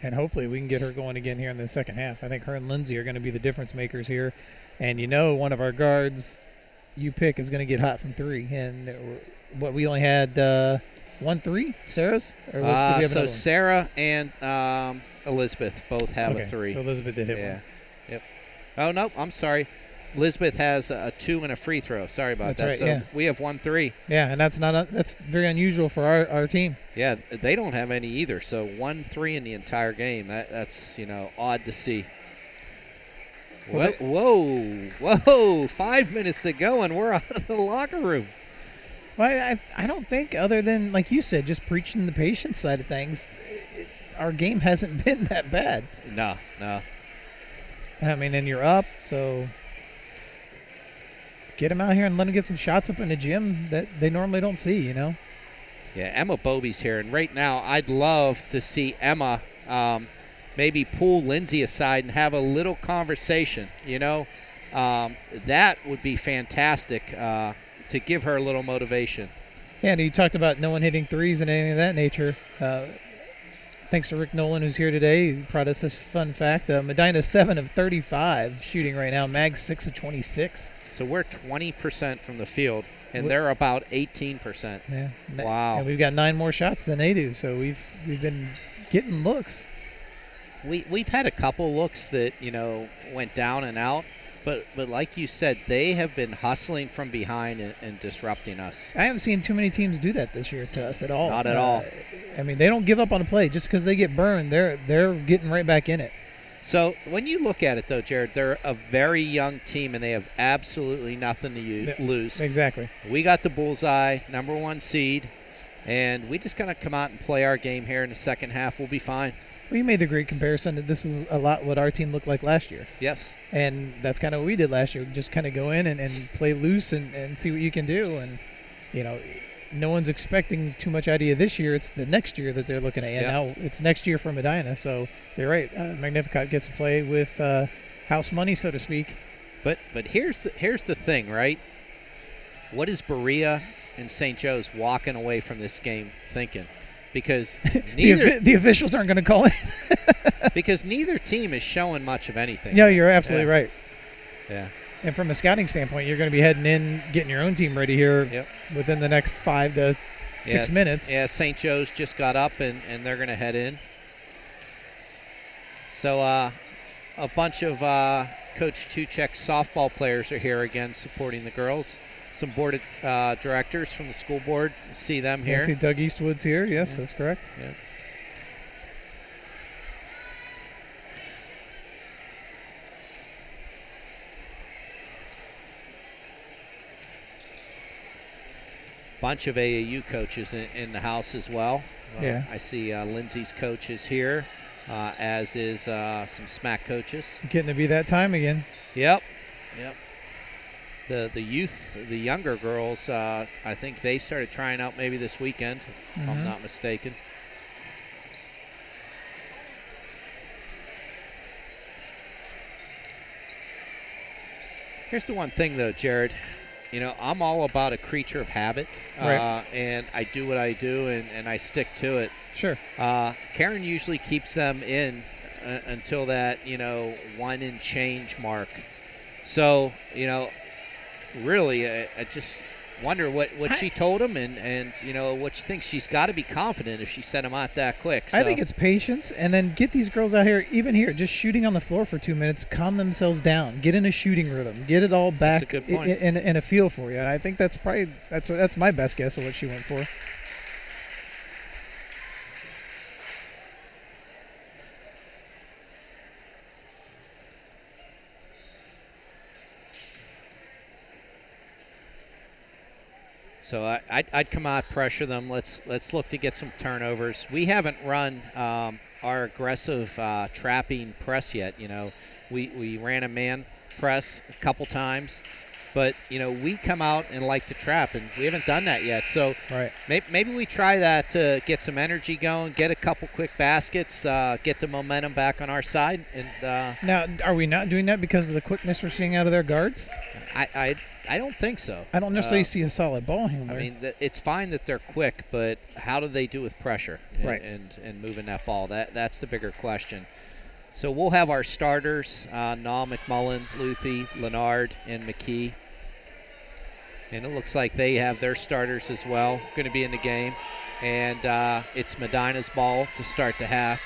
And hopefully we can get her going again here in the second half. I think her and Lindsay are going to be the difference makers here. And one of our guards you pick is going to get hot from three. And we only had 1-3, Sarah's? Or did we have so one? Sarah and Elizabeth both have a 3. So Elizabeth did hit one. Yep. Oh, no, I'm sorry. Elizabeth has a 2 and a free throw. Sorry about that. Right, so we have 1-3. Yeah, and that's very unusual for our team. Yeah, they don't have any either. So 1-3 in the entire game. That's odd to see. Well, Whoa! 5 minutes to go, and we're out of the locker room. Well, I don't think, other than, like you said, just preaching the patience side of things, our game hasn't been that bad. No. I mean, and you're up, so get them out here and let them get some shots up in the gym that they normally don't see, Yeah, Emma Bobie's here, and right now I'd love to see Emma maybe pull Lindsay aside and have a little conversation. That would be fantastic to give her a little motivation. Yeah, and you talked about no one hitting threes and anything of that nature. Thanks to Rick Nolan, who's here today. He brought us this fun fact. Medina 7 of 35 shooting right now. Mag 6 of 26. So we're 20% from the field, and they're about 18%. Yeah. Wow. And we've got 9 more shots than they do, so we've been getting looks. We've had a couple looks that, went down and out, but like you said, they have been hustling from behind and disrupting us. I haven't seen too many teams do that this year to us at all. Not at all. I mean, they don't give up on a play. Just because they get burned, they're getting right back in it. So when you look at it, though, Jared, they're a very young team, and they have absolutely nothing to lose. Exactly. We got the bullseye, number 1 seed, and we just got to come out and play our game here in the second half. We'll be fine. Well, you made the great comparison that this is a lot what our team looked like last year. Yes. And that's kind of what we did last year. Just kind of go in and play loose and see what you can do. And, no one's expecting too much out of you this year. It's the next year that they're looking at. And now it's next year for Medina. So you're right. Magnificat gets to play with house money, so to speak. But here's the thing, right? What is Berea and St. Joe's walking away from this game thinking? Because the officials aren't going to call it. Because neither team is showing much of anything. Yeah, you're absolutely right. Yeah. And from a scouting standpoint, you're going to be heading in, getting your own team ready here within the next 5 to 6 minutes. Yeah, St. Joe's just got up, and they're going to head in. So a bunch of Coach Tuchek's softball players are here again supporting the girls. Some board of directors from the school board. See them here. I see Doug Eastwood's here. Yes, that's correct. Yeah. Bunch of AAU coaches in the house as well. I see Lindsay's coach is here, as is some SMAC coaches. Getting to be that time again. Yep. The youth, the younger girls, I think they started trying out maybe this weekend, if I'm not mistaken. Here's the one thing, though, Jared. I'm all about a creature of habit, and I do what I do, and I stick to it. Sure. Karen usually keeps them in until that, 1 and change mark. So, really, I just wonder what she told him and what she thinks. She's got to be confident if she sent him out that quick. So. I think it's patience, and then get these girls out here, even here, just shooting on the floor for 2 minutes, calm themselves down, get in a shooting rhythm, get it all back. That's a good point. In a feel for you. And I think that's probably that's my best guess of what she went for. So I'd come out, pressure them. Let's look to get some turnovers. We haven't run our aggressive trapping press yet. We ran a man press a couple times, but we come out and like to trap, and we haven't done that yet. So right. maybe we try that to get some energy going, get a couple quick baskets, get the momentum back on our side. And now, are we not doing that because of the quickness we're seeing out of their guards? I don't think so. I don't necessarily see a solid ball handler. I mean, it's fine that they're quick, but how do they do with pressure right. and moving that ball? That's the bigger question. So we'll have our starters, Naw, McMullen, Luthi, Leonard, and McKee. And it looks like they have their starters as well going to be in the game. And it's Medina's ball to start the half.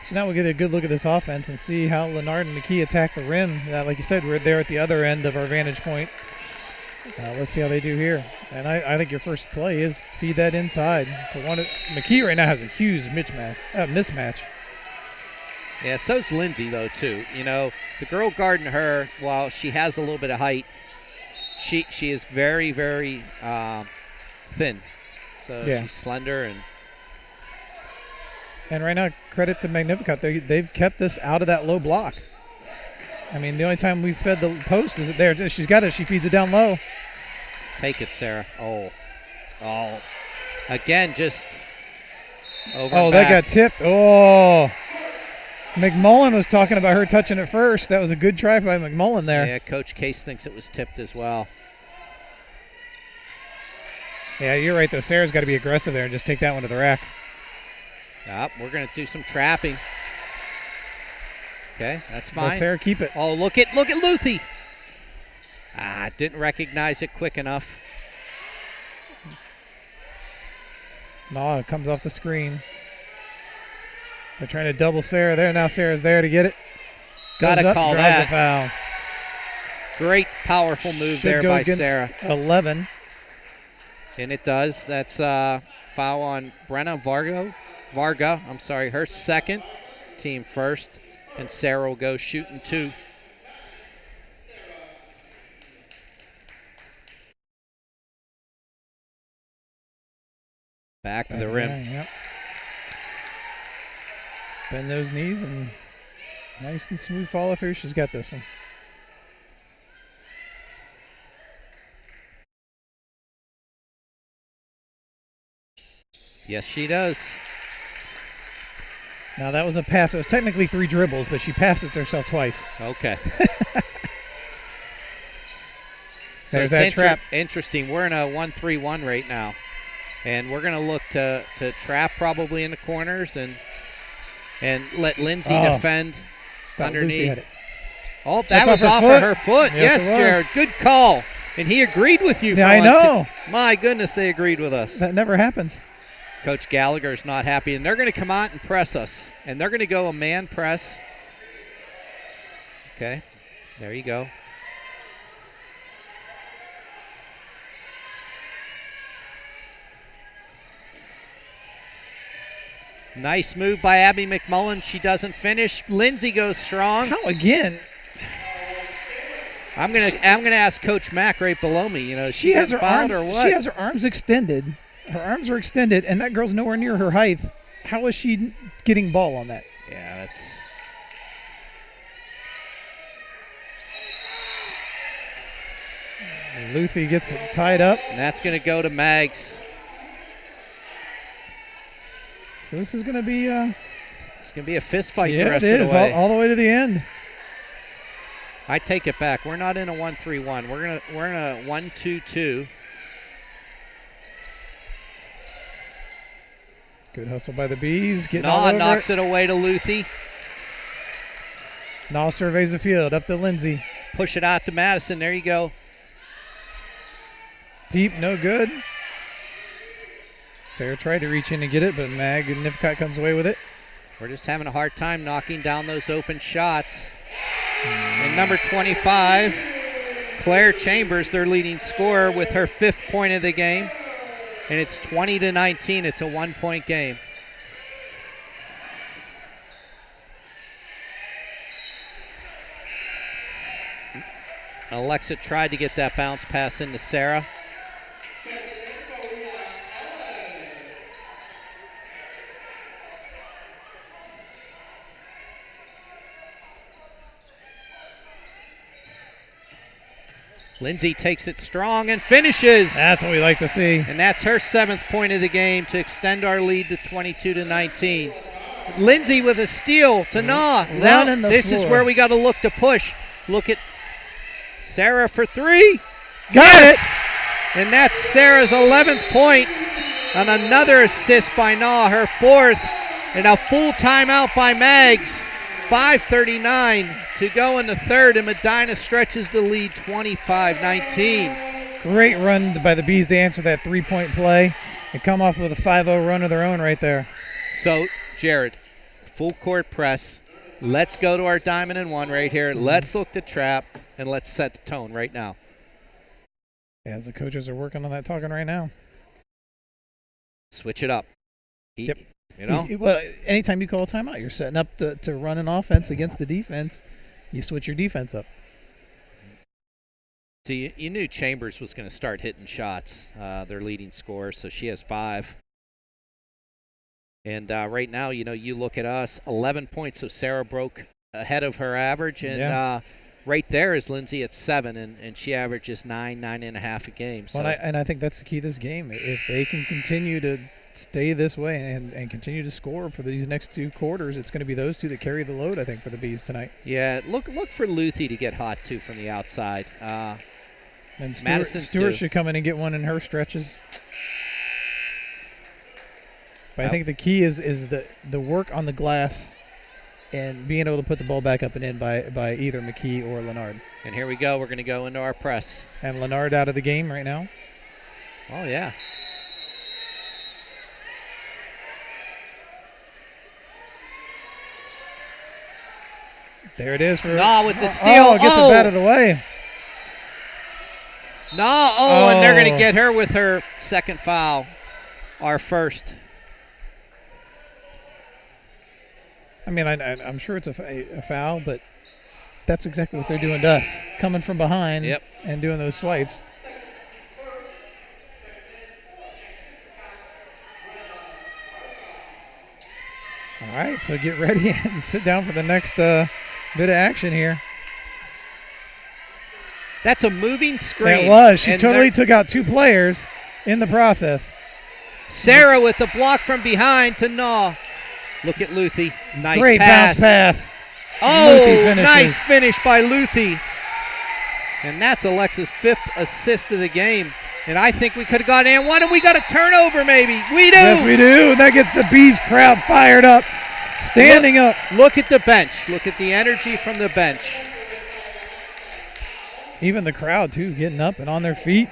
So now we'll get a good look at this offense and see how Leonard and McKee attack the rim. Like you said, we're there at the other end of our vantage point. Let's see how they do here. And I think your first play is feed that inside. McKee right now has a huge mismatch. Yeah, so's Lindsay, though, too. The girl guarding her, while she has a little bit of height, she is very, very thin. So yeah. She's slender. And right now, credit to Magnificat. They've kept this out of that low block. I mean, the only time we've fed the post is there. She's got it. She feeds it down low. Take it, Sarah. Oh. Again, just over. Oh, that got tipped. Oh. McMullen was talking about her touching it first. That was a good try by McMullen there. Yeah, Coach Case thinks it was tipped as well. Yeah, you're right, though. Sarah's got to be aggressive there and just take that one to the rack. We're going to do some trapping. Okay, that's fine. Let Sarah keep it. Oh, look at Luthi. Didn't recognize it quick enough. No, it comes off the screen. They're trying to double Sarah there. Now Sarah's there to get it. Gotta call that. A foul. Great, powerful move Should there go by against Sarah. 11. And it does. That's foul on Brenna Varga, her second, team first, and Sarah will go shooting 2. Back to the rim. Yep. Bend those knees and nice and smooth follow through. She's got this one. Yes, she does. Now that was a pass. It was technically 3 dribbles, but she passed it to herself twice. Okay. There's that trap. Interesting. We're in a 1-3-1 right now. And we're going to look to trap probably in the corners and let Lindsay defend underneath. Oh, that was off of her foot. Yes, Jared. Good call. And he agreed with you. Yeah, I know. My goodness, they agreed with us. That never happens. Coach Gallagher's not happy, and they're going to come out and press us. And they're going to go a man press. Okay, there you go. Nice move by Abby McMullen. She doesn't finish. Lindsay goes strong. How again? I'm gonna ask Coach Mack right below me. She has her fouled or what? She has her arms extended. Her arms are extended, and that girl's nowhere near her height. How is she getting ball on that? Yeah, that's. Luthi gets it tied up. And that's going to go to Mags. So this is going to be. It's going to be a fist fight the rest of the way. Yeah, it is, all the way to the end. I take it back. We're not in a 1-3-1. We're in a 1-2-2. Good hustle by the Bees. Naw knocks it away to Luthi. Naw surveys the field. Up to Lindsay. Push it out to Madison. There you go. Deep, no good. Sarah tried to reach in and get it, but Magnificat comes away with it. We're just having a hard time knocking down those open shots. And number 25, Claire Chambers, their leading scorer, with her 5th point of the game. And it's 20-19. It's a 1-point game. Alexa tried to get that bounce pass into Sarah. Lindsay takes it strong and finishes. That's what we like to see. And that's her 7th point of the game to extend our lead to 22-19. Lindsay with a steal to Nah. Now, this is where we got to look to push. Look at Sarah for 3. Got it. And that's Sarah's 11th point. And another assist by Nah, her 4th. And a full timeout by Mags. 5:39 to go in the third, and Medina stretches the lead 25-19. Great run by the Bees to answer that 3-point play and come off with a 5-0 run of their own right there. So, Jared, full court press. Let's go to our diamond and one right here. Let's look to trap, and let's set the tone right now. As the coaches are working on that, talking right now. Switch it up. Yep. You know? Well, anytime you call a timeout, you're setting up to run an offense against the defense. You switch your defense up. So you knew Chambers was going to start hitting shots, their leading scorer, so she has 5. And right now, you look at us, 11 points, so Sarah broke ahead of her average. And right there is Lindsay at 7, and she averages 9.5 a game. So. Well, and I think that's the key to this game. If they can continue to stay this way and continue to score for these next 2 quarters, it's going to be those 2 that carry the load, I think, for the Bees tonight. Yeah, look for Luthi to get hot, too, from the outside. And Stewart should come in and get one in her stretches. But I think the key is the work on the glass and being able to put the ball back up and in by either McKee or Leonard. And here we go. We're going to go into our press. And Leonard out of the game right now. Oh, yeah. There it is for Nah with the steal. Oh, gets it batted away. Nah, and they're going to get her with her 2nd foul, our 1st. I mean, I'm sure it's a foul, but that's exactly what they're doing to us, coming from behind and doing those swipes. All right, so get ready and sit down for the next bit of action here. That's a moving screen. That was. She totally took out 2 players in the process. Sarah with the block from behind to Nah. Look at Luthi. Nice Great pass. Bounce pass. Oh, nice finish by Luthi. And that's Alexa's 5th assist of the game. And I think we could have got and one, and we got a turnover maybe. We do. Yes, we do. And that gets the Bees crowd fired up, standing up. Look at the bench. Look at the energy from the bench. Even the crowd, too, getting up and on their feet.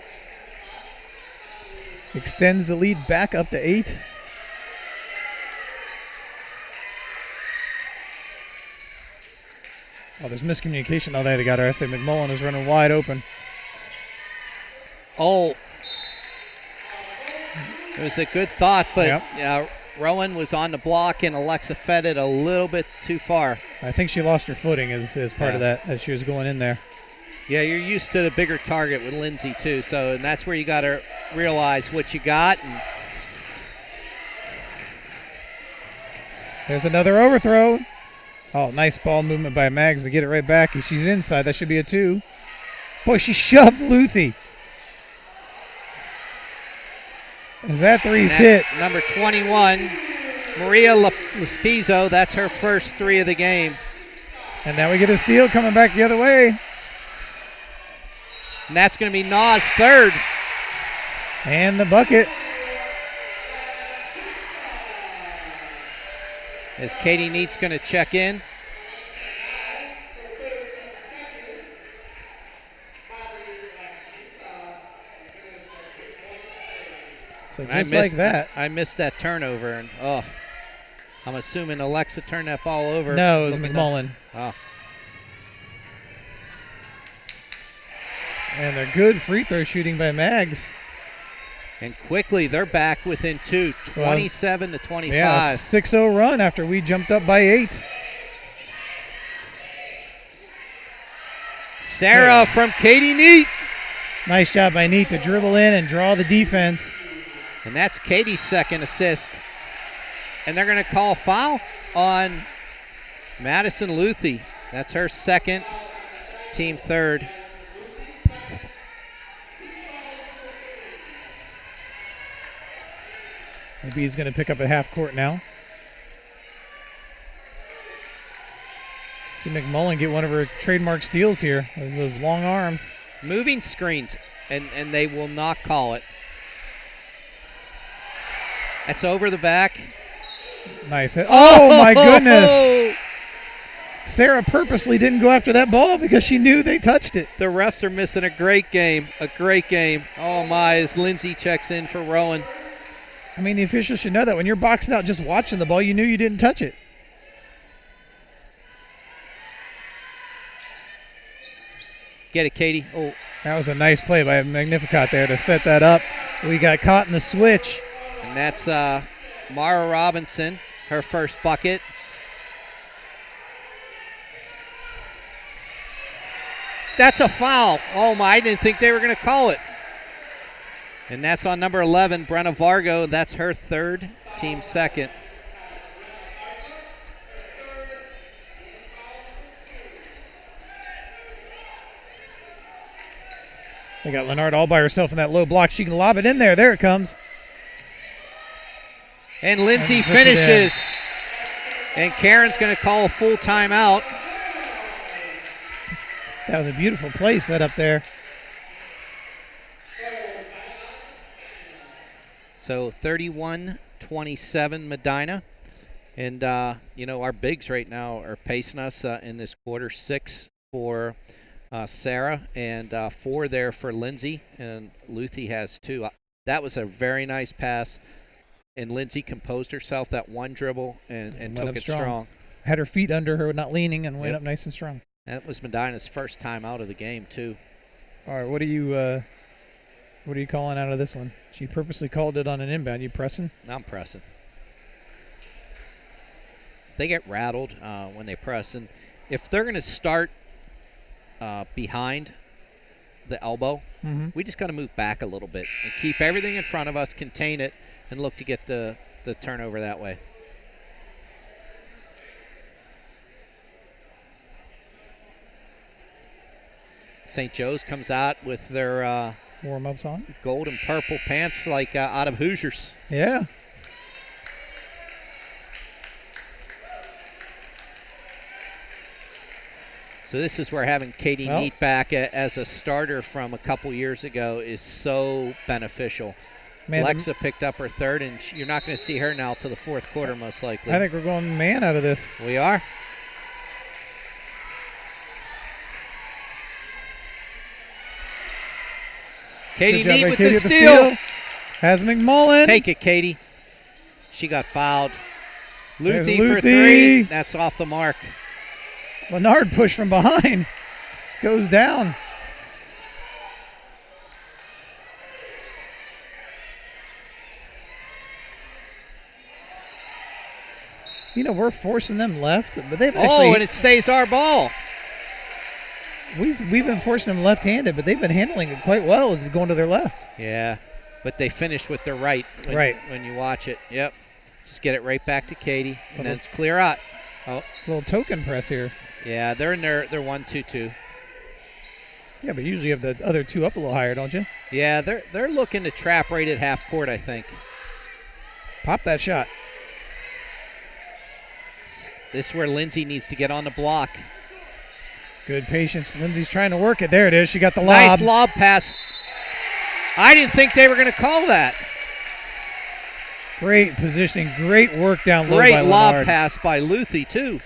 Extends the lead back up to 8. Oh, there's miscommunication. Oh, they got her. I say McMullen is running wide open. Oh, it was a good thought, but Rowan was on the block and Alexa fed it a little bit too far. I think she lost her footing as part of that as she was going in there. Yeah, you're used to the bigger target with Lindsay too, and that's where you got to realize what you got. And there's another overthrow. Oh, nice ball movement by Mags to get it right back. She's inside. That should be a 2. Boy, she shoved Luthi. As that 3's hit. Number 21, Maria Lespizo. That's her first 3 of the game. And now we get a steal coming back the other way. And that's going to be Nah's 3rd. And the bucket. As Katie Neat's going to check in. So just like that. I missed that turnover. And I'm assuming Alexa turned that ball over. No, it was McMullen. Oh. And they're good free throw shooting by Mags. And quickly, they're back within 2, 27-25. Yeah, 6-0 run after we jumped up by 8. Sarah from Katie Neat. Nice job by Neat to dribble in and draw the defense. And that's Katie's second assist. And they're going to call foul on Madison Luthi. That's her second, team third. Maybe he's going to pick up a half court now. See McMullen get one of her trademark steals here. Those long arms. Moving screens, and they will not call it. That's over the back. Nice. Oh, my goodness. Sarah purposely didn't go after that ball because she knew they touched it. The refs are missing a great game. Oh, my, as Lindsay checks in for Rowan. I mean, the officials should know that. When you're boxing out just watching the ball, you knew you didn't touch it. Get it, Katie. Oh, that was a nice play by Magnificat there to set that up. We got caught in the switch. And that's Mara Robinson, her first bucket. That's a foul. Oh, my, I didn't think they were going to call it. And that's on number 11, Brenna Vargo. That's her third, team second. They got Lennard all by herself in that low block. She can lob it in there. There it comes. And Lindsay finishes. And Karen's going to call a full timeout. That was a beautiful play set up there. So 31-27 Medina. And, our bigs right now are pacing us in this quarter. 6 for Sarah and 4 there for Lindsay. And Luthi has 2. That was a very nice pass. And Lindsay composed herself that one dribble and took it strong. Had her feet under her, not leaning, and went up nice and strong. That was Medina's first time out of the game, too. All right, what are you calling out of this one? She purposely called it on an inbound. You pressing? I'm pressing. They get rattled when they press. And if they're going to start behind the elbow, we just got to move back a little bit and keep everything in front of us, contain it, and look to get the turnover that way. St. Joe's comes out with their warm-ups on, gold and purple pants like out of Hoosiers. Yeah. So this is where having Katie Neat back as a starter from a couple years ago is so beneficial. Man, Alexa picked up her third, and you're not going to see her now till the fourth quarter most likely. I think we're going man out of this. We are. Katie Neat with the steal. Has McMullen. Take it, Katie. She got fouled. Luthi for 3. That's off the mark. Lennard push from behind. Goes down. We're forcing them left, but they've actually... Oh, and it stays our ball. We've been forcing them left-handed, but they've been handling it quite well with going to their left. Yeah, but they finish with their right when you watch it. Yep. Just get it right back to Katie, and then it's clear out. Oh, little token press here. Yeah, they're in their 1-2-2. Yeah, but usually you have the other 2 up a little higher, don't you? Yeah, they're looking to trap right at half court, I think. Pop that shot. This is where Lindsay needs to get on the block. Good patience. Lindsay's trying to work it. There it is. She got the lob. Nice lob pass. I didn't think they were going to call that. Great positioning. Great work down low by Great lob Lennard. pass by Luthi, too.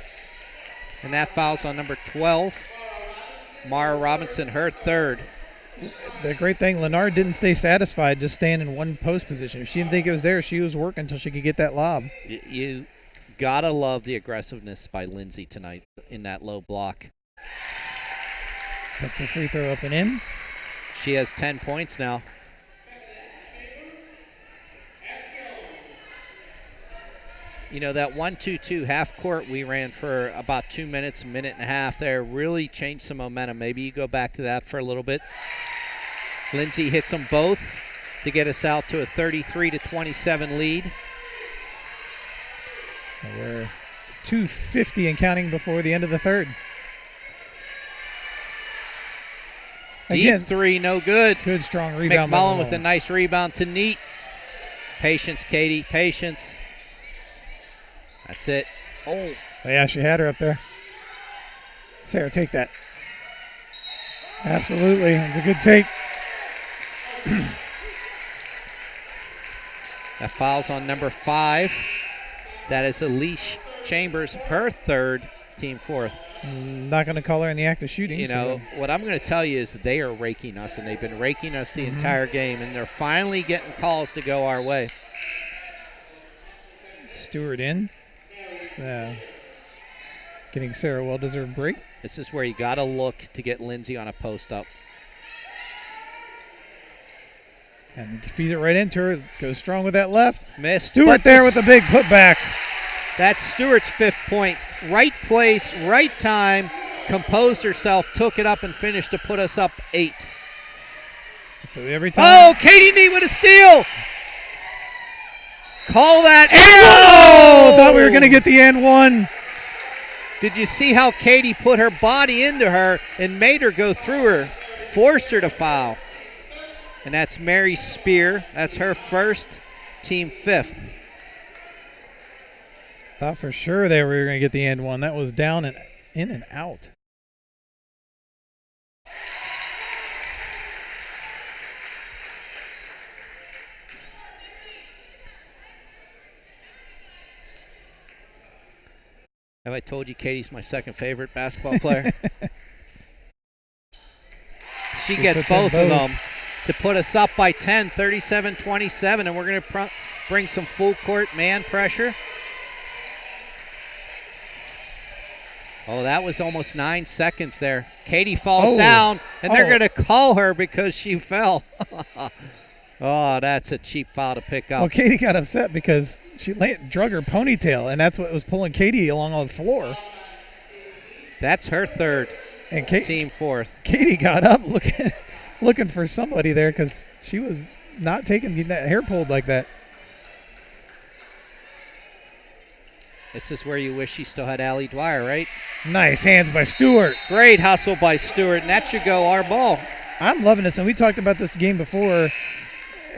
And that foul's on number 12. Mara Robinson, her third. The great thing, Lennard didn't stay satisfied just staying in one post position. If she didn't think it was there, she was working until she could get that lob. You got to love the aggressiveness by Lindsay tonight in that low block. Puts the free throw up and in. She has 10 points now. You know, that 1-2-2 half court we ran for about 2 minutes, a minute and a half there, really changed some momentum. Maybe you go back to that for a little bit. Lindsay hits them both to get us out to a 33-27 lead. We're 2:50 and counting before the end of the third. Deep three, no good. Good, strong rebound. McMullen with a nice rebound to Neat. Patience, Katie, patience. That's it. Oh. Yeah, she had her up there. Sarah, take that. Absolutely. It's a good take. That foul's on number 5. That is Elise Chambers, her third, team fourth. Not going to call her in the act of shooting. You know, what I'm going to tell you is they are raking us, and they've been raking us the entire game, and they're finally getting calls to go our way. Stewart in. Getting Sarah a well-deserved break. This is where you got to look to get Lindsay on a post-up. And feeds it right into her. Goes strong with that left. Missed. Stewart there with a big putback. That's Stewart's 5th point. Right place, right time. Composed herself, took it up and finished to put us up 8. So every time. Oh, Katie Nee with a steal. Call that. Oh! Thought we were going to get the and one. Did you see how Katie put her body into her and made her go through her, forced her to foul? And that's Mary Spear. That's her first, team 5th. Thought for sure they were going to get the and one. That was down and in and out. Have I told you Katie's my second favorite basketball player? She gets both of them to put us up by 10, 37-27, and we're going to bring some full court man pressure. Oh, that was almost 9 seconds there. Katie falls down, and they're going to call her because she fell. Oh, that's a cheap foul to pick up. Well, Katie got upset because she drug her ponytail, and that's what was pulling Katie along on the floor. That's her third, and team 4th. Katie got up looking for somebody there because she was not taking that hair pulled like that. This is where you wish she still had Allie Dwyer, right? Nice hands by Stewart. Great hustle by Stewart, and that should go our ball. I'm loving this, and we talked about this game before.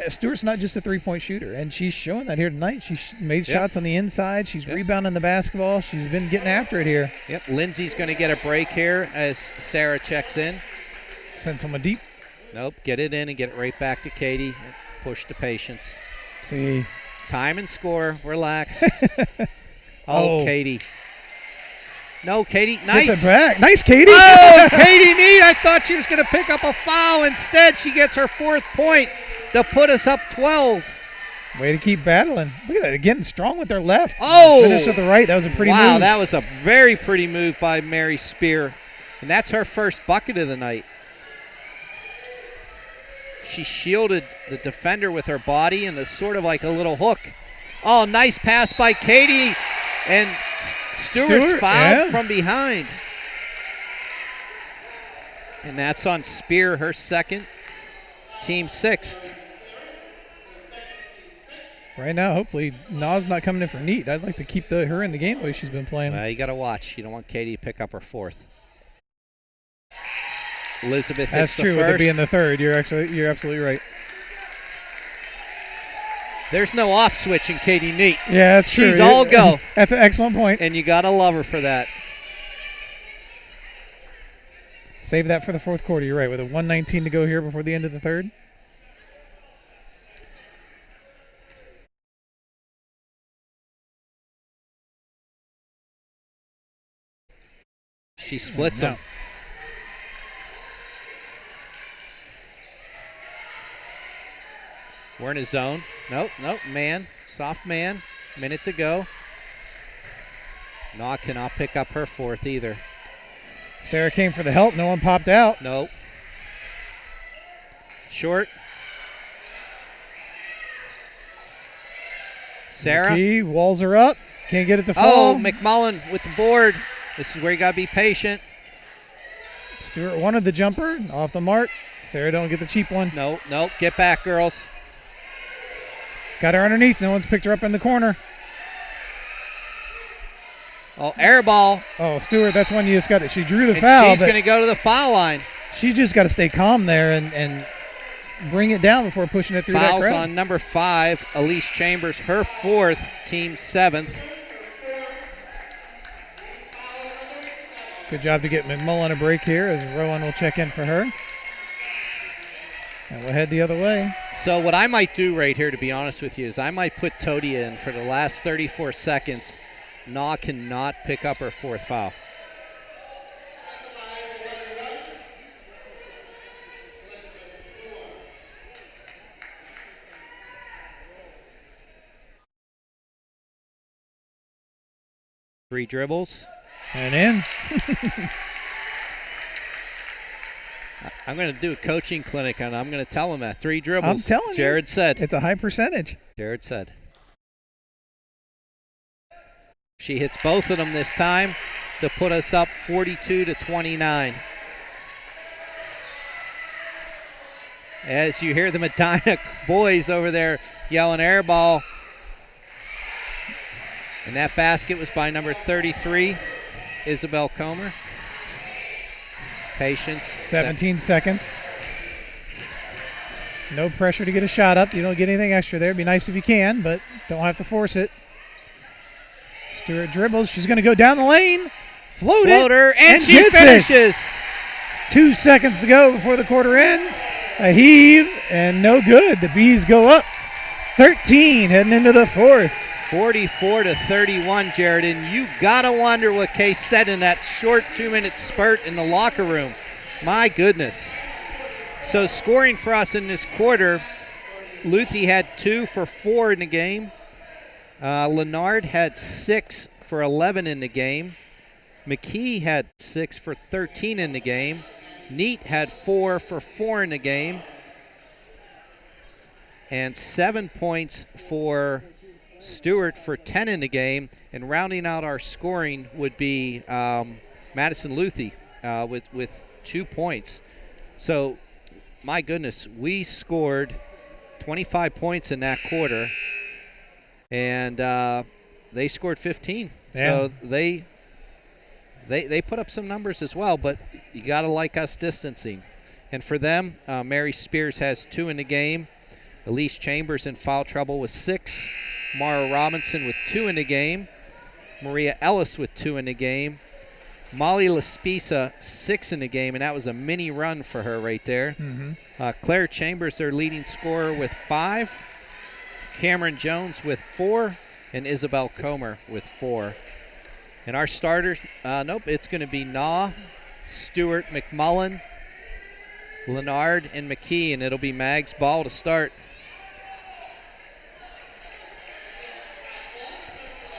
Stewart's not just a three-point shooter, and she's showing that here tonight. She made shots on the inside. She's rebounding the basketball. She's been getting after it here. Yep, Lindsay's going to get a break here as Sarah checks in. Send someone deep. Nope, get it in and get it right back to Katie. Push to patience. See. Time and score. Relax. Katie. No, Katie. Nice. Gets it back. Nice, Katie. Oh, Katie Neat. I thought she was going to pick up a foul. Instead, she gets her 4th point to put us up 12. Way to keep battling. Look at that. Again, strong with their left. Oh. Finished with the right. That was a pretty move. Wow, that was a very pretty move by Mary Spear. And that's her first bucket of the night. She shielded the defender with her body and sort of like a little hook. Oh, nice pass by Katie. And Stewart's fouled from behind. And that's on Spear, her second, team 6th. Right now, hopefully, Nas not coming in for Neat. I'd like to keep her in the game the way she's been playing. Well, you got to watch. You don't want Katie to pick up her 4th. Elizabeth hits That's the true. first. With it being the third, you're absolutely right. There's no off switch in Katie Neat. Yeah, that's true. She's all go. That's an excellent point. And you got to love her for that. Save that for the fourth quarter. You're right. With a 1:19 to go here before the end of the third. She splits them. We're in a zone. Nope, man. Soft man. Minute to go. Naw cannot pick up her 4th either. Sarah came for the help. No one popped out. Nope. Short. Sarah. McKee walls her up. Can't get it to fall. Oh, McMullen with the board. This is where you got to be patient. Stewart wanted the jumper. Off the mark. Sarah don't get the cheap one. Nope. Get back, girls. Got her underneath. No one's picked her up in the corner. Oh, air ball. Oh, Stewart, that's when you just got it. She drew the foul. She's going to go to the foul line. She's just got to stay calm there and bring it down before pushing it through that crowd. Fouls on number 5, Elise Chambers, her 4th, team 7th. Good job to get McMullen a break here as Rowan will check in for her. And we'll head the other way. So what I might do right here, to be honest with you, is I might put Todia in for the last 34 seconds. Naw cannot pick up her 4th foul. Three dribbles. And in. I'm going to do a coaching clinic, and I'm going to tell them that. 3 dribbles. I'm telling you. Jared said. It's a high percentage. Jared said. She hits both of them this time to put us up 42-29. As you hear the Medina boys over there yelling air ball. And that basket was by number 33, Isabel Comer. Patience. 17 seconds. No pressure to get a shot up. You don't get anything extra there. It'd be nice if you can, but don't have to force it. Stewart dribbles. She's going to go down the lane. Floater, and she finishes. 2 seconds to go before the quarter ends. A heave, and no good. The Bees go up 13 heading into the 4th. 44-31, Jared, and you gotta wonder what Case said in that short 2-minute spurt in the locker room. My goodness. So scoring for us in this quarter, Luthi had 2 for 4 in the game. Lennard had 6 for 11 in the game. McKee had 6 for 13 in the game. Neat had 4 for 4 in the game. And 7 points for Stewart for 10 in the game, and rounding out our scoring would be Madison Luthi with 2 points. So, my goodness, we scored 25 points in that quarter, and they scored 15. Yeah. So they put up some numbers as well, but you got to like us distancing. And for them, Mary Spears has 2 in the game. Elise Chambers in foul trouble with 6. Mara Robinson with 2 in the game. Maria Ellis with 2 in the game. Molly Laspisa 6 in the game, and that was a mini run for her right there. Mm-hmm. Claire Chambers, their leading scorer, with 5. Cameron Jones with 4, and Isabel Comer with 4. And our starters, it's going to be Naw, Stewart, McMullen, Lennard, and McKee, and it'll be Mag's ball to start.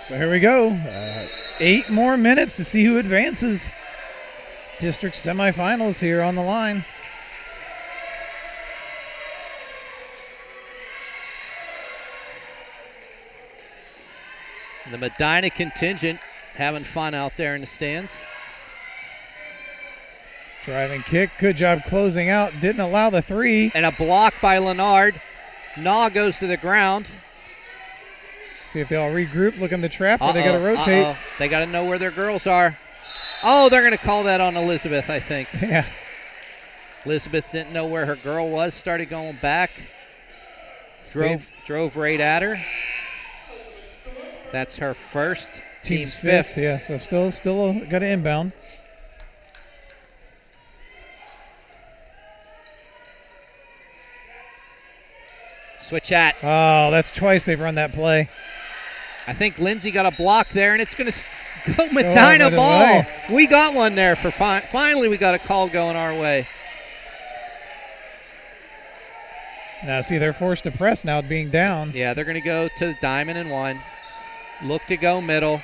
So here we go. 8 more minutes to see who advances. District semifinals here on the line. The Medina contingent having fun out there in the stands. Driving kick. Good job closing out. Didn't allow the 3. And a block by Lennard. Naw goes to the ground. See if they all regroup, looking to trap, or they got to rotate. They got to know where their girls are. Oh, they're going to call that on Elizabeth, I think. Yeah. Elizabeth didn't know where her girl was, started going back. Drove right at her. That's her first. Team's 5th, yeah, so still got to inbound. Switch at. Oh, that's twice they've run that play. I think Lindsay got a block there, and it's going to go Medina ball. We got one there for finally we got a call going our way. Now, see, they're forced to press now being down. Yeah, they're going to go to the diamond and 1. Look to go middle.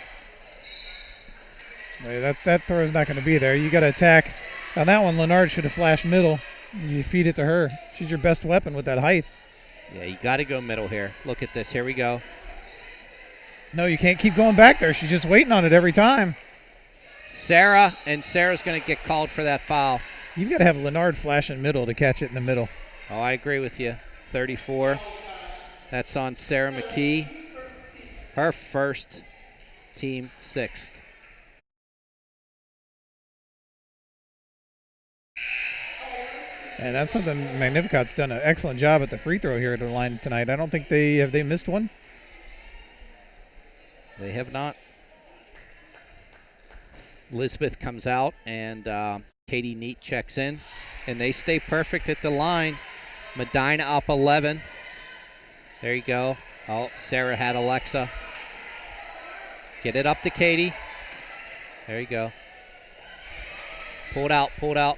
That throw is not going to be there. You got to attack. On that one, Lennard should have flashed middle. You feed it to her. She's your best weapon with that height. Yeah, you got to go middle here. Look at this. Here we go. No, you can't keep going back there. She's just waiting on it every time. Sarah's going to get called for that foul. You've got to have Leonard flash in middle to catch it in the middle. Oh, I agree with you. 34. That's on Sarah McKee. Her first, team 6th. And that's something Magnificat's done an excellent job at the free throw here at the line tonight. I don't think they missed one. They have not. Elizabeth comes out, and Katie Neat checks in, and they stay perfect at the line. Medina up 11. There you go. Oh, Sarah had Alexa. Get it up to Katie. There you go. Pulled out.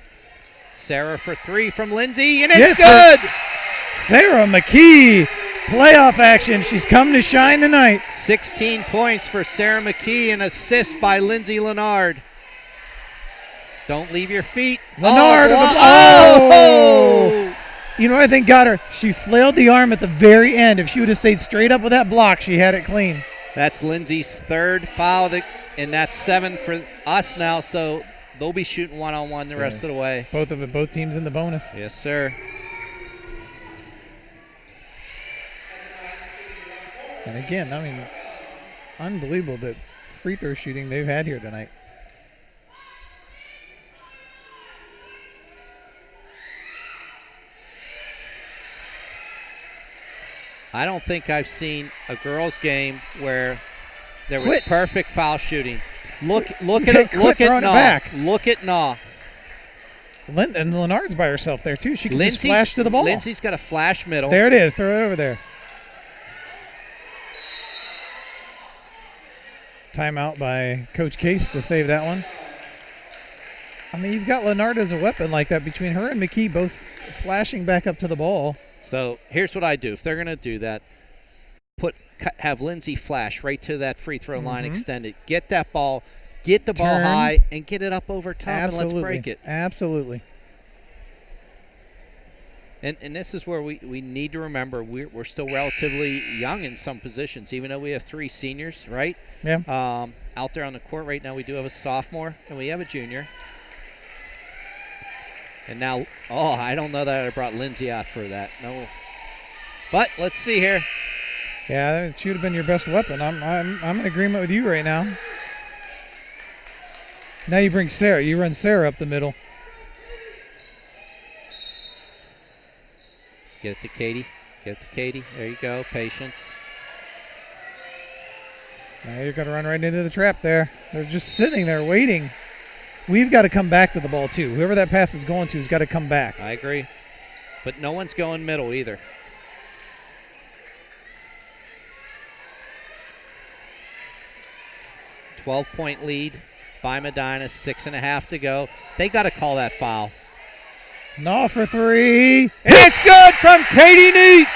Sarah for 3 from Lindsay, and it's good! Sarah McKee, playoff action. She's come to shine tonight. 16 points for Sarah McKee, an assist by Lindsay Leonard. Don't leave your feet. Leonard. Oh! You know what I think got her? She flailed the arm at the very end. If she would have stayed straight up with that block, she had it clean. That's Lindsay's 3rd foul, and that's 7 for us now, so they'll be shooting one-on-one the rest of the way. Both teams in the bonus. Yes, sir. And again, I mean, unbelievable the free throw shooting they've had here tonight. I don't think I've seen a girls' game where there was perfect foul shooting. Look at Naw. Look at Naw. And Leonard's by herself there too. She can just flash to the ball. Lindsay's got a flash middle. There it is. Throw it over there. Timeout by Coach Case to save that one. I mean, you've got Leonard as a weapon like that between her and McKee, both flashing back up to the ball. So here's what I do. If they're going to do that, have Lindsay flash right to that free throw line, extend it. Get that ball, get the ball high, and get it up over top, and let's break it. Absolutely. And this is where we need to remember we're still relatively young in some positions, even though we have 3 seniors, right? Yeah. Out there on the court right now, we do have a sophomore, and we have a junior. And now, I don't know that I brought Lindsay out for that. No. But let's see here. Yeah, that should have been your best weapon. I'm in agreement with you right now. Now you bring Sarah. You run Sarah up the middle. Get it to Katie. There you go. Patience. Now you're going to run right into the trap there. They're just sitting there waiting. We've got to come back to the ball, too. Whoever that pass is going to has got to come back. I agree. But no one's going middle either. .12 lead by Medina, 6.5 to go. They got to call that foul. No for 3. It's good from Katie Neat.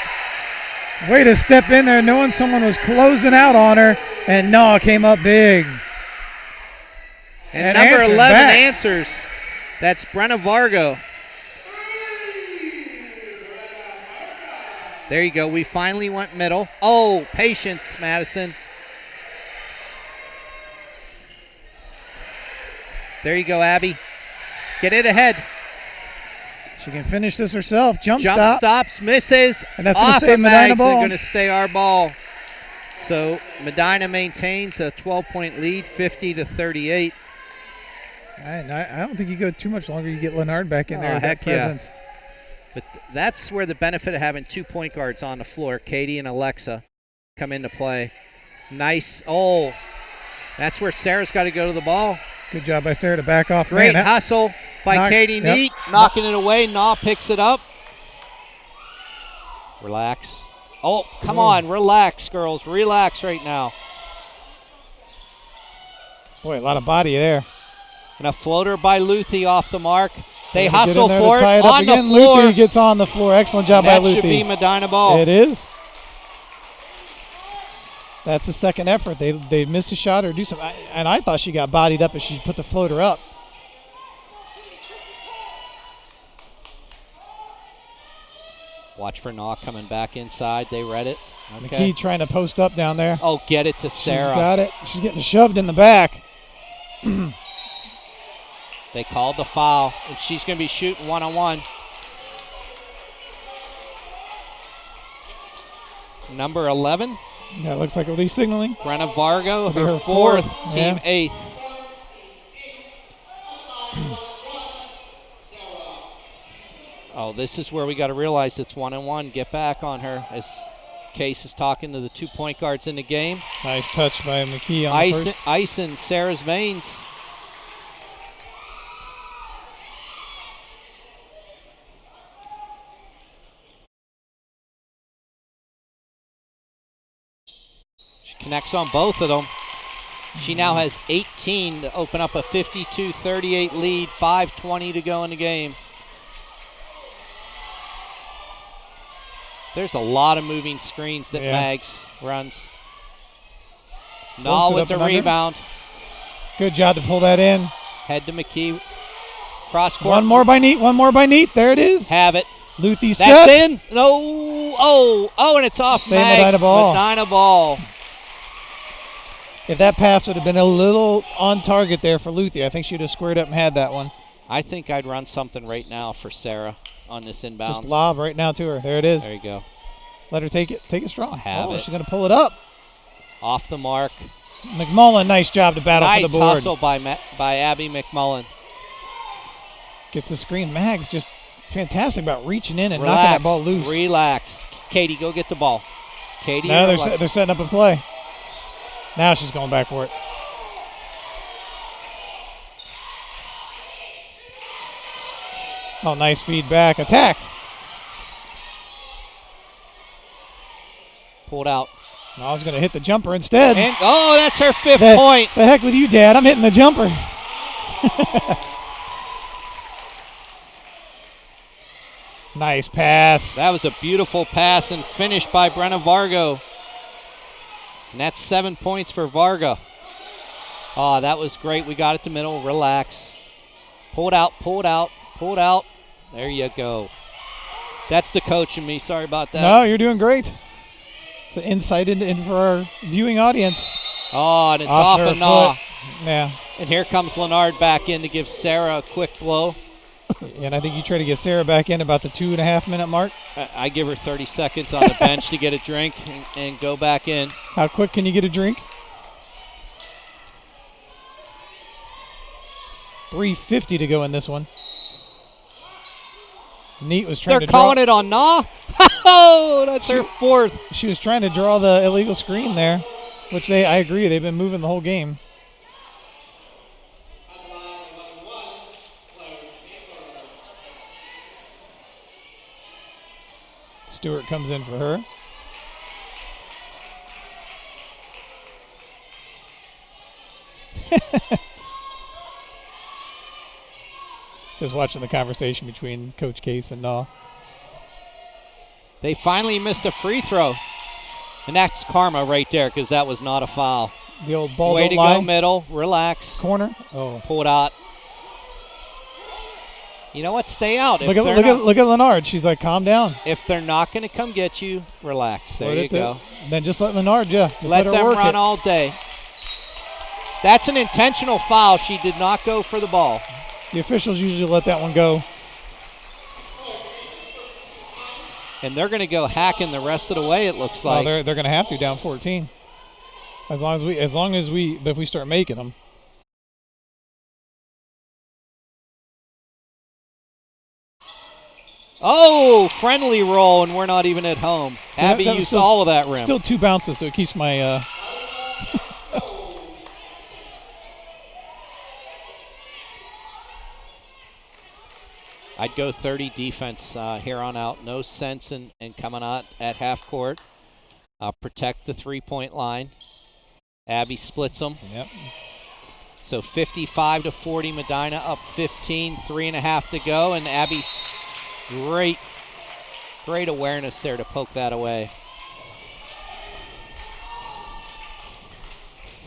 Way to step in there knowing someone was closing out on her, and Naw came up big. And number 11 answers. That's Brenna Vargo. There you go. We finally went middle. Oh, patience, Madison. There you go, Abby. Get it ahead. She can finish this herself. Jump stops, misses. And that's going to stay Medina ball. Going to stay our ball. So Medina maintains a 12-point lead, 50-38. I don't think you go too much longer. You get Leonard back in there with that presence. Yeah. But that's where the benefit of having 2 point guards on the floor, Katie and Alexa, come into play. Nice. Oh, that's where Sarah's got to go to the ball. Good job by Sarah to back off. Great hustle by Katie Neat, knocking it away. Naw picks it up. Relax. Oh, come on. Relax, girls. Relax right now. Boy, a lot of body there. And a floater by Luthi off the mark. They hustle for it on the floor. Luthi gets on the floor. Excellent job by Luthi. That should be Medina ball. It is. That's the second effort. They missed a shot or do something. And I thought she got bodied up as she put the floater up. Watch for Naw coming back inside. They read it. Okay. McKee trying to post up down there. Oh, get it to Sarah. She's got it. She's getting shoved in the back. They called the foul, and she's going to be shooting one-on-one. Number 11. Yeah, it looks like release signaling. Brenna Vargo, It'll be her fourth, team yeah. 8th. Oh, this is where we got to realize it's 1-on-1. Get back on her as Case is talking to the 2 point guards in the game. Nice touch by McKee on the first. Ice in Sarah's veins. She connects on both of them. She now has 18 to open up a 52-38 lead, 5:20 to go in the game. There's a lot of moving screens that Mags runs. Nall with the rebound. Good job to pull that in. Head to McKee. Cross court. One more by Neat. There it is. Have it. Luthi steps. That's in. No. Oh, and it's off. Stay Mags. Medina ball. Medina ball. If that pass would have been a little on target there for Luthi, I think she would have squared up and had that one. I think I'd run something right now for Sarah on this inbound. Just lob right now to her. There it is. There you go. Let her take it. Take it strong. Have it. She's going to pull it up. Off the mark. McMullen, nice job to battle for the board. Nice hustle by Abby McMullen. Gets the screen. Mags just fantastic about reaching in and knocking that ball loose. Relax. Katie, go get the ball. Katie, now they're setting up a play. Now she's going back for it. Oh, nice feedback. Attack. Pulled out. I was going to hit the jumper instead. And, that's her fifth point. The heck with you, Dad. I'm hitting the jumper. Nice pass. That was a beautiful pass and finish by Brenna Vargo. And that's 7 points for Varga. Oh, that was great. We got it to middle. Relax. Pull it out. There you go. That's the coach in me. Sorry about that. No, you're doing great. It's an insight in for our viewing audience. Oh, and it's off a Naw. Yeah. And here comes Lennard back in to give Sarah a quick blow. And I think you try to get Sarah back in about the 2.5 minute mark. I give her 30 seconds on the bench to get a drink and go back in. How quick can you get a drink? 3:50 to go in this one. Neat was trying They're calling it on Naw. Oh, that's her fourth. She was trying to draw the illegal screen there, which I agree, they've been moving the whole game. Stewart comes in for her. Just watching the conversation between Coach Case and Naw. They finally missed a free throw. And that's karma right there because that was not a foul. The old ball Way to lie. go middle. Relax. Corner. Oh. Pull it out. You know what? Stay out. Look at Lennard. She's like, calm down. If they're not going to come get you, relax. There you go. Then just let Lennard, let them run all day. That's an intentional foul. She did not go for the ball. The officials usually let that one go. And they're going to go hacking the rest of the way, it looks like. They're going to have to down 14. If we start making them. Oh, friendly roll, and we're not even at home. So Abby used all of that rim. Still 2 bounces, so it keeps my... I'd go 30 defense here on out. No sense in coming out at half court. Protect the 3-point line. Abby splits them. Yep. So 55-40, Medina up 15, 3.5 to go, and Abby, great awareness there to poke that away.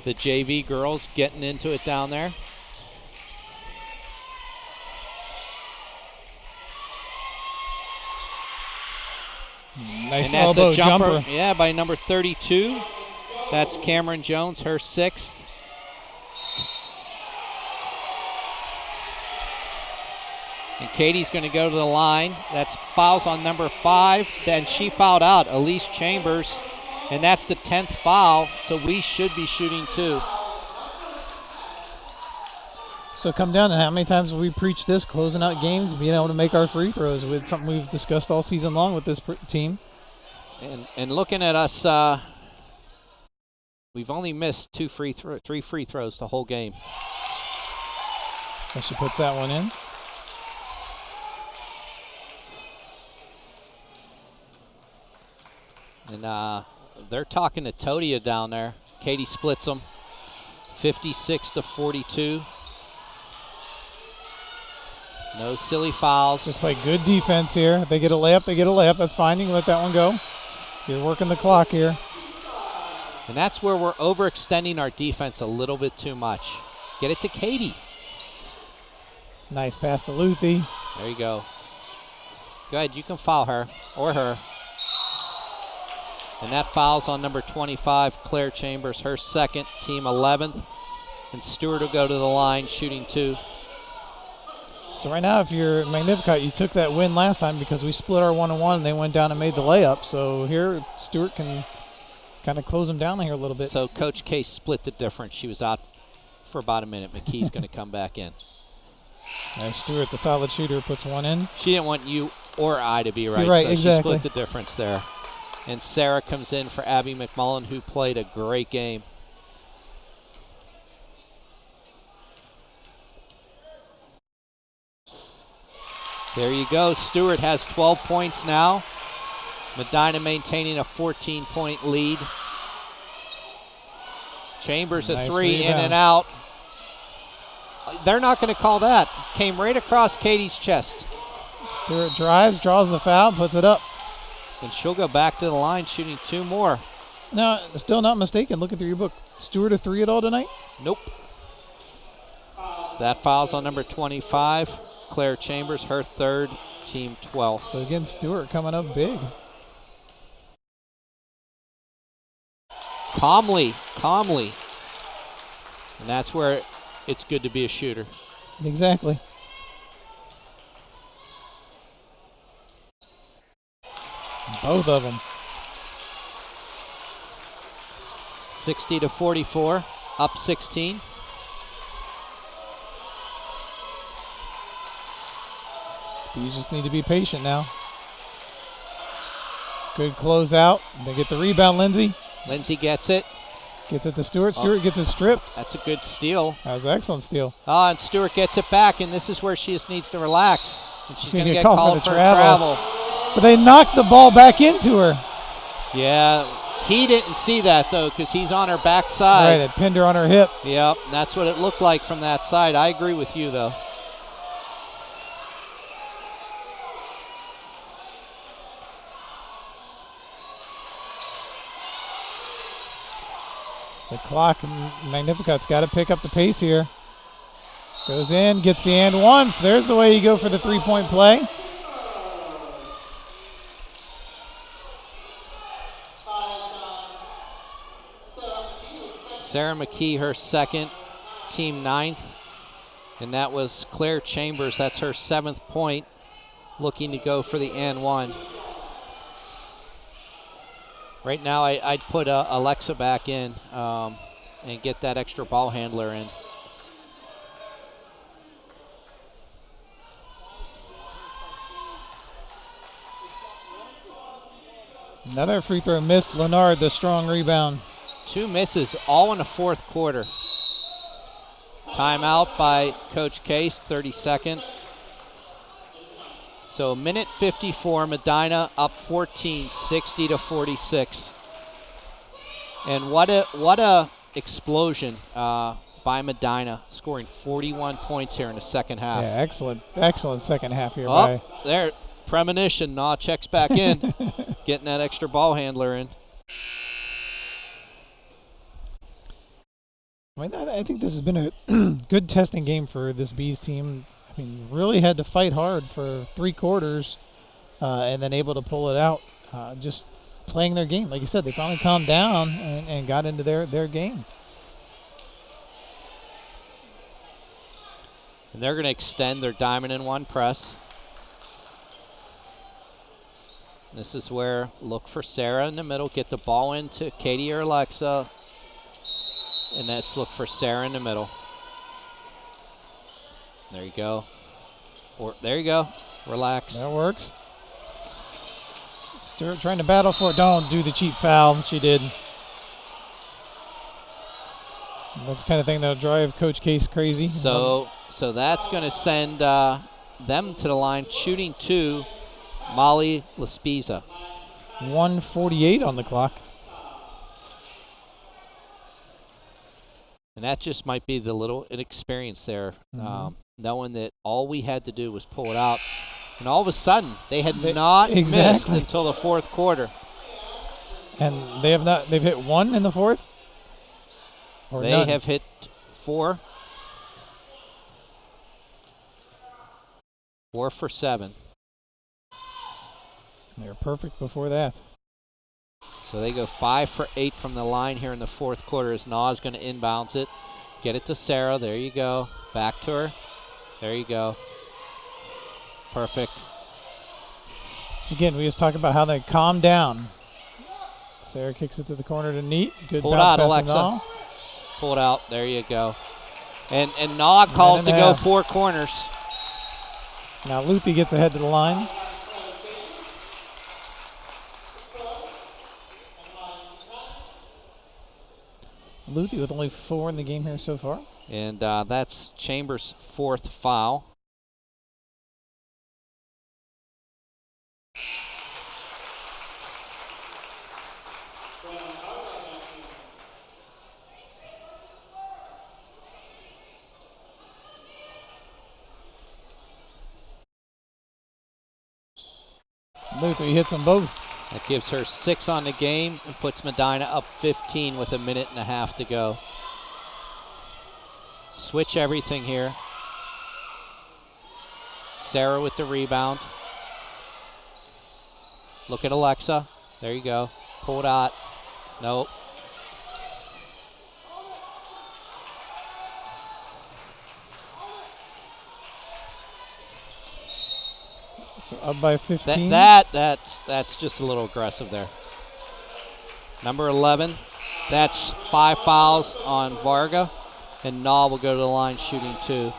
The JV girls getting into it down there. Nice and that's elbow a jumper. jumper. Yeah, by number 32. That's Cameron Jones, her 6th. And Katie's going to go to the line. That's fouls on number 5. Then she fouled out, Elise Chambers. And that's the 10th foul, so we should be shooting 2. So come down to how many times have we preached this, closing out games, being able to make our free throws, with something we've discussed all season long with this team. And looking at us, we've only missed 3 free throws the whole game. And she puts that one in. And they're talking to Todia down there. Katie splits them, 56-42. No silly fouls. Just play good defense here. If they get a layup, they get a layup. That's fine. You can let that one go. You're working the clock here. And that's where we're overextending our defense a little bit too much. Get it to Katie. Nice pass to Luthi. There you go. Go ahead, you can foul her or her. And that foul's on number 25, Claire Chambers, her 2nd, team 11th. And Stewart will go to the line, shooting 2. So right now, if you're Magnificat, you took that win last time because we split our 1-on-1 and they went down and made the layup. So here, Stewart can kind of close them down here a little bit. So Coach Case split the difference. She was out for about a minute. McKee's going to come back in. Nice. Stewart, the solid shooter, puts one in. She didn't want you or I to be right. You're right, so exactly. She split the difference there. And Sarah comes in for Abby McMullen, who played a great game. There you go. Stewart has 12 points now. Medina maintaining a 14-point lead. Chambers Nice a 3, rebound. in and out. They're not going to call that. Came right across Katie's chest. Stewart drives, draws the foul, puts it up. And she'll go back to the line shooting 2 more. No, still not mistaken. Looking through your book. Stewart a 3 at all tonight? Nope. That foul's on number 25, Claire Chambers, her 3rd, team 12th. So again, Stewart coming up big. Calmly. And that's where it's good to be a shooter. Exactly. Both of them. 60-44, up 16. You just need to be patient now. Good closeout. They get the rebound, Lindsay. Lindsay gets it. Gets it to Stewart. Stewart gets it stripped. That's a good steal. That was an excellent steal. And Stewart gets it back, and this is where she just needs to relax. And she's going to get called called for for the travel. But they knocked the ball back into her. Yeah, he didn't see that, though, because he's on her backside. Right, it pinned her on her hip. Yep, that's what it looked like from that side. I agree with you, though. The clock, Magnificat's got to pick up the pace here. Goes in, gets the and once. There's the way you go for the three-point play. Sarah McKee, her 2nd, team 9th. And that was Claire Chambers. That's her 7th point, looking to go for the and one. Right now, I'd put Alexa back in and get that extra ball handler in. Another free throw miss. Leonard, the strong rebound. 2 misses, all in the 4th quarter. Timeout by Coach Case, 32nd. So minute 54, Medina up 14, 60-46. And what a explosion by Medina, scoring 41 points here in the second half. Yeah, excellent second half here. By there, premonition. Nah, checks back in, getting that extra ball handler in. I mean, I think this has been a good testing game for this Bees team. I mean, really had to fight hard for 3 quarters and then able to pull it out. just playing their game. Like you said, they finally calmed down and got into their game. And they're going to extend their diamond in one press. This is where look for Sarah in the middle. Get the ball into Katie or Alexa. And let's look for Sarah in the middle. There you go. Or there you go. Relax. That works. Stewart trying to battle for it. Don't do the cheap foul. She did. That's the kind of thing that'll drive Coach Case crazy. So that's going to send them to the line. Shooting 2, Molly Laspiza. 1:48 on the clock. And that just might be the little inexperience there, knowing that all we had to do was pull it out. And all of a sudden, they had not missed until the fourth quarter. And they have not. They've hit 1 in the fourth? Or they none? have hit 4. 4 for 7. They were perfect before that. So they go 5 for 8 from the line here in the fourth quarter as Na's going to inbounds it. Get it to Sarah. There you go. Back to her. There you go. Perfect. Again, we just talked about how they calm down. Sarah kicks it to the corner to Neat. Good Pull it bounce out, pass to Alexa. Na. Pull it out. There you go. And Na calls to go 4 corners. Now Luthi gets ahead to the line. Luthi with only 4 in the game here so far. And that's Chambers' 4th foul. Luthi hits them both. That gives her 6 on the game and puts Medina up 15 with 1.5 minutes to go. Switch everything here. Sarah with the rebound. Look at Alexa. There you go. Pull it out. Nope. So up by 15. That's just a little aggressive there. Number 11. That's 5 fouls on Varga. And Na will go to the line shooting 2.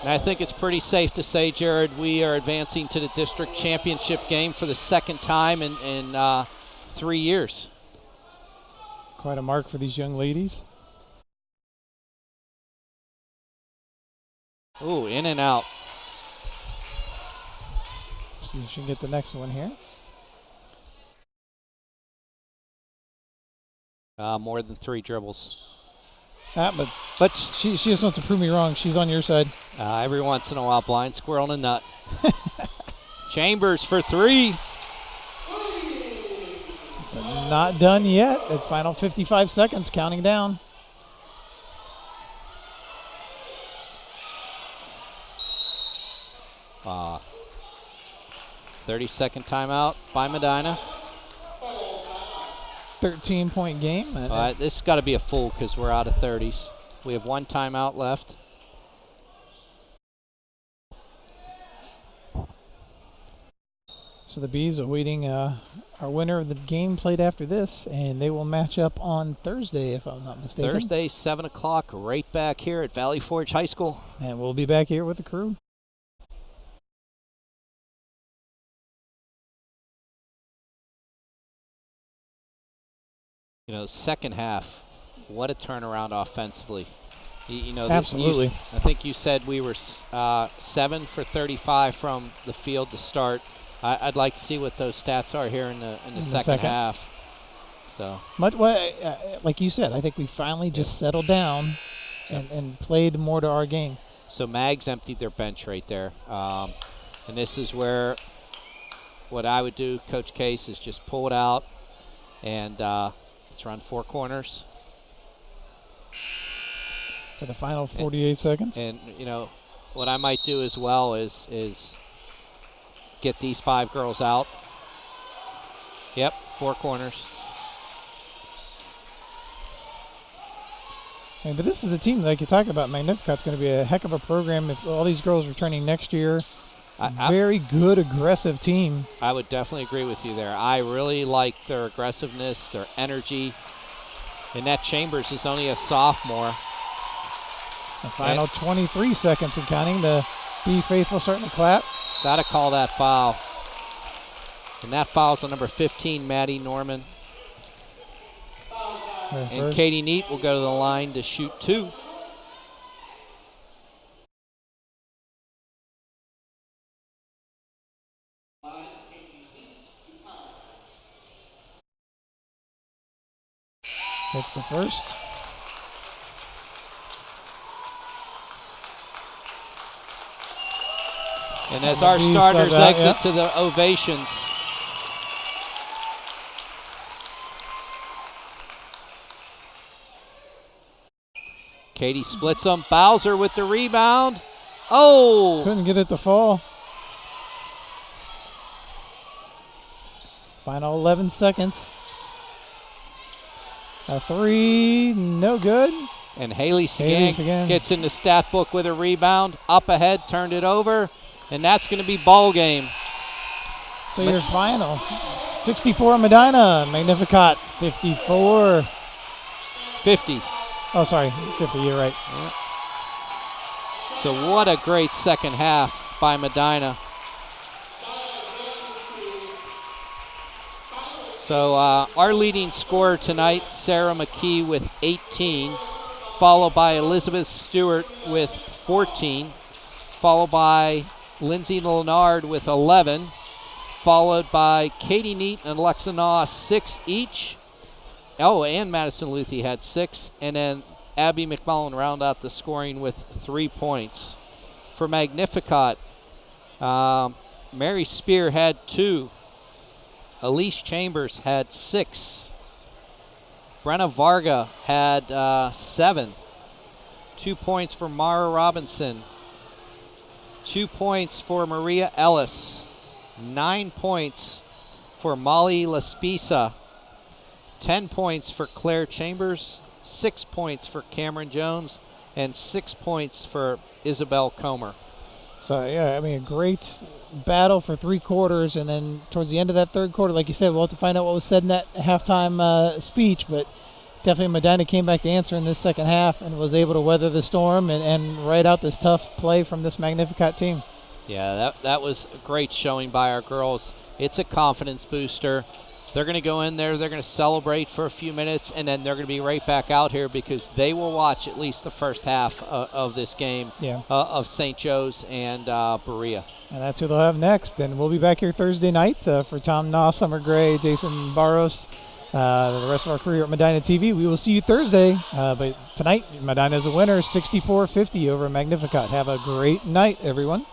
And I think it's pretty safe to say, Jared, we are advancing to the district championship game for the second time in 3 years. Quite a mark for these young ladies. Ooh, in and out. So you should get the next one here. More than 3 dribbles. But she just wants to prove me wrong. She's on your side. Every once in a while, blind squirrel in a nut. Chambers for 3. So not done yet. At final 55 seconds, counting down. Uh, 30-second timeout by Medina. 13-point game. This has got to be a full because we're out of 30s. We have 1 timeout left. So the Bees awaiting our winner of the game played after this, and they will match up on Thursday, if I'm not mistaken. Thursday, 7 o'clock, right back here at Valley Forge High School. And we'll be back here with the crew. You know, second half, what a turnaround offensively. Absolutely. I think you said we were 7 for 35 from the field to start. I'd like to see what those stats are here in the second half. So, like you said, I think we finally just settled down and played more to our game. So Mags emptied their bench right there. And this is where what I would do, Coach Case, is just pull it out and let's run 4 corners. For the final 48 seconds. And, you know, what I might do as well is get these 5 girls out. Yep, 4 corners. But this is a team, like you talk about, Magnificat's going to be a heck of a program if all these girls returning next year. Very good, aggressive team. I would definitely agree with you there. I really like their aggressiveness, their energy. And that Chambers is only a sophomore. The final 23 seconds and counting. The Be Faithful starting to clap. Got to call that foul. And that foul's on number 15, Maddie Norman. And Katie Neat will go to the line to shoot 2. That's the first. And as our starters exit to the ovations. Katie splits them. Bowser with the rebound. Oh! Couldn't get it to fall. Final 11 seconds. A 3, no good. And Haley Sagan gets in the stat book with a rebound. Up ahead, turned it over. And that's going to be ball game. So your final. 64 Medina. Magnificat 54. 50. Oh, sorry, 50, you're right. Yeah. So what a great second half by Medina. So our leading scorer tonight, Sarah McKee with 18, followed by Elizabeth Stewart with 14, followed by Lindsay Leonard with 11, followed by Katie Neat and Alexa Naw, 6 each. Oh, and Madison Luthi had 6, and then Abby McMullen round out the scoring with 3 points. For Magnificat, Mary Spear had 2. Elise Chambers had 6. Brenna Varga had 7. 2 points for Mara Robinson. 2 points for Maria Ellis. 9 points for Molly Laspisa. 10 points for Claire Chambers. 6 points for Cameron Jones. And 6 points for Isabel Comer. So, yeah, I mean, a great battle for 3 quarters, and then towards the end of that third quarter, like you said, we'll have to find out what was said in that halftime speech, but definitely Medina came back to answer in this second half and was able to weather the storm and ride out this tough play from this Magnificat team. Yeah, that was a great showing by our girls. It's a confidence booster. They're going to go in there, they're going to celebrate for a few minutes, and then they're going to be right back out here because they will watch at least the first half of this game of St. Joe's and Berea. And that's who they'll have next. And we'll be back here Thursday night for Tom Naw, Summer Gray, Jason Barros, the rest of our career at Medina TV. We will see you Thursday. But tonight, Medina is a winner, 64-50 over Magnificat. Have a great night, everyone.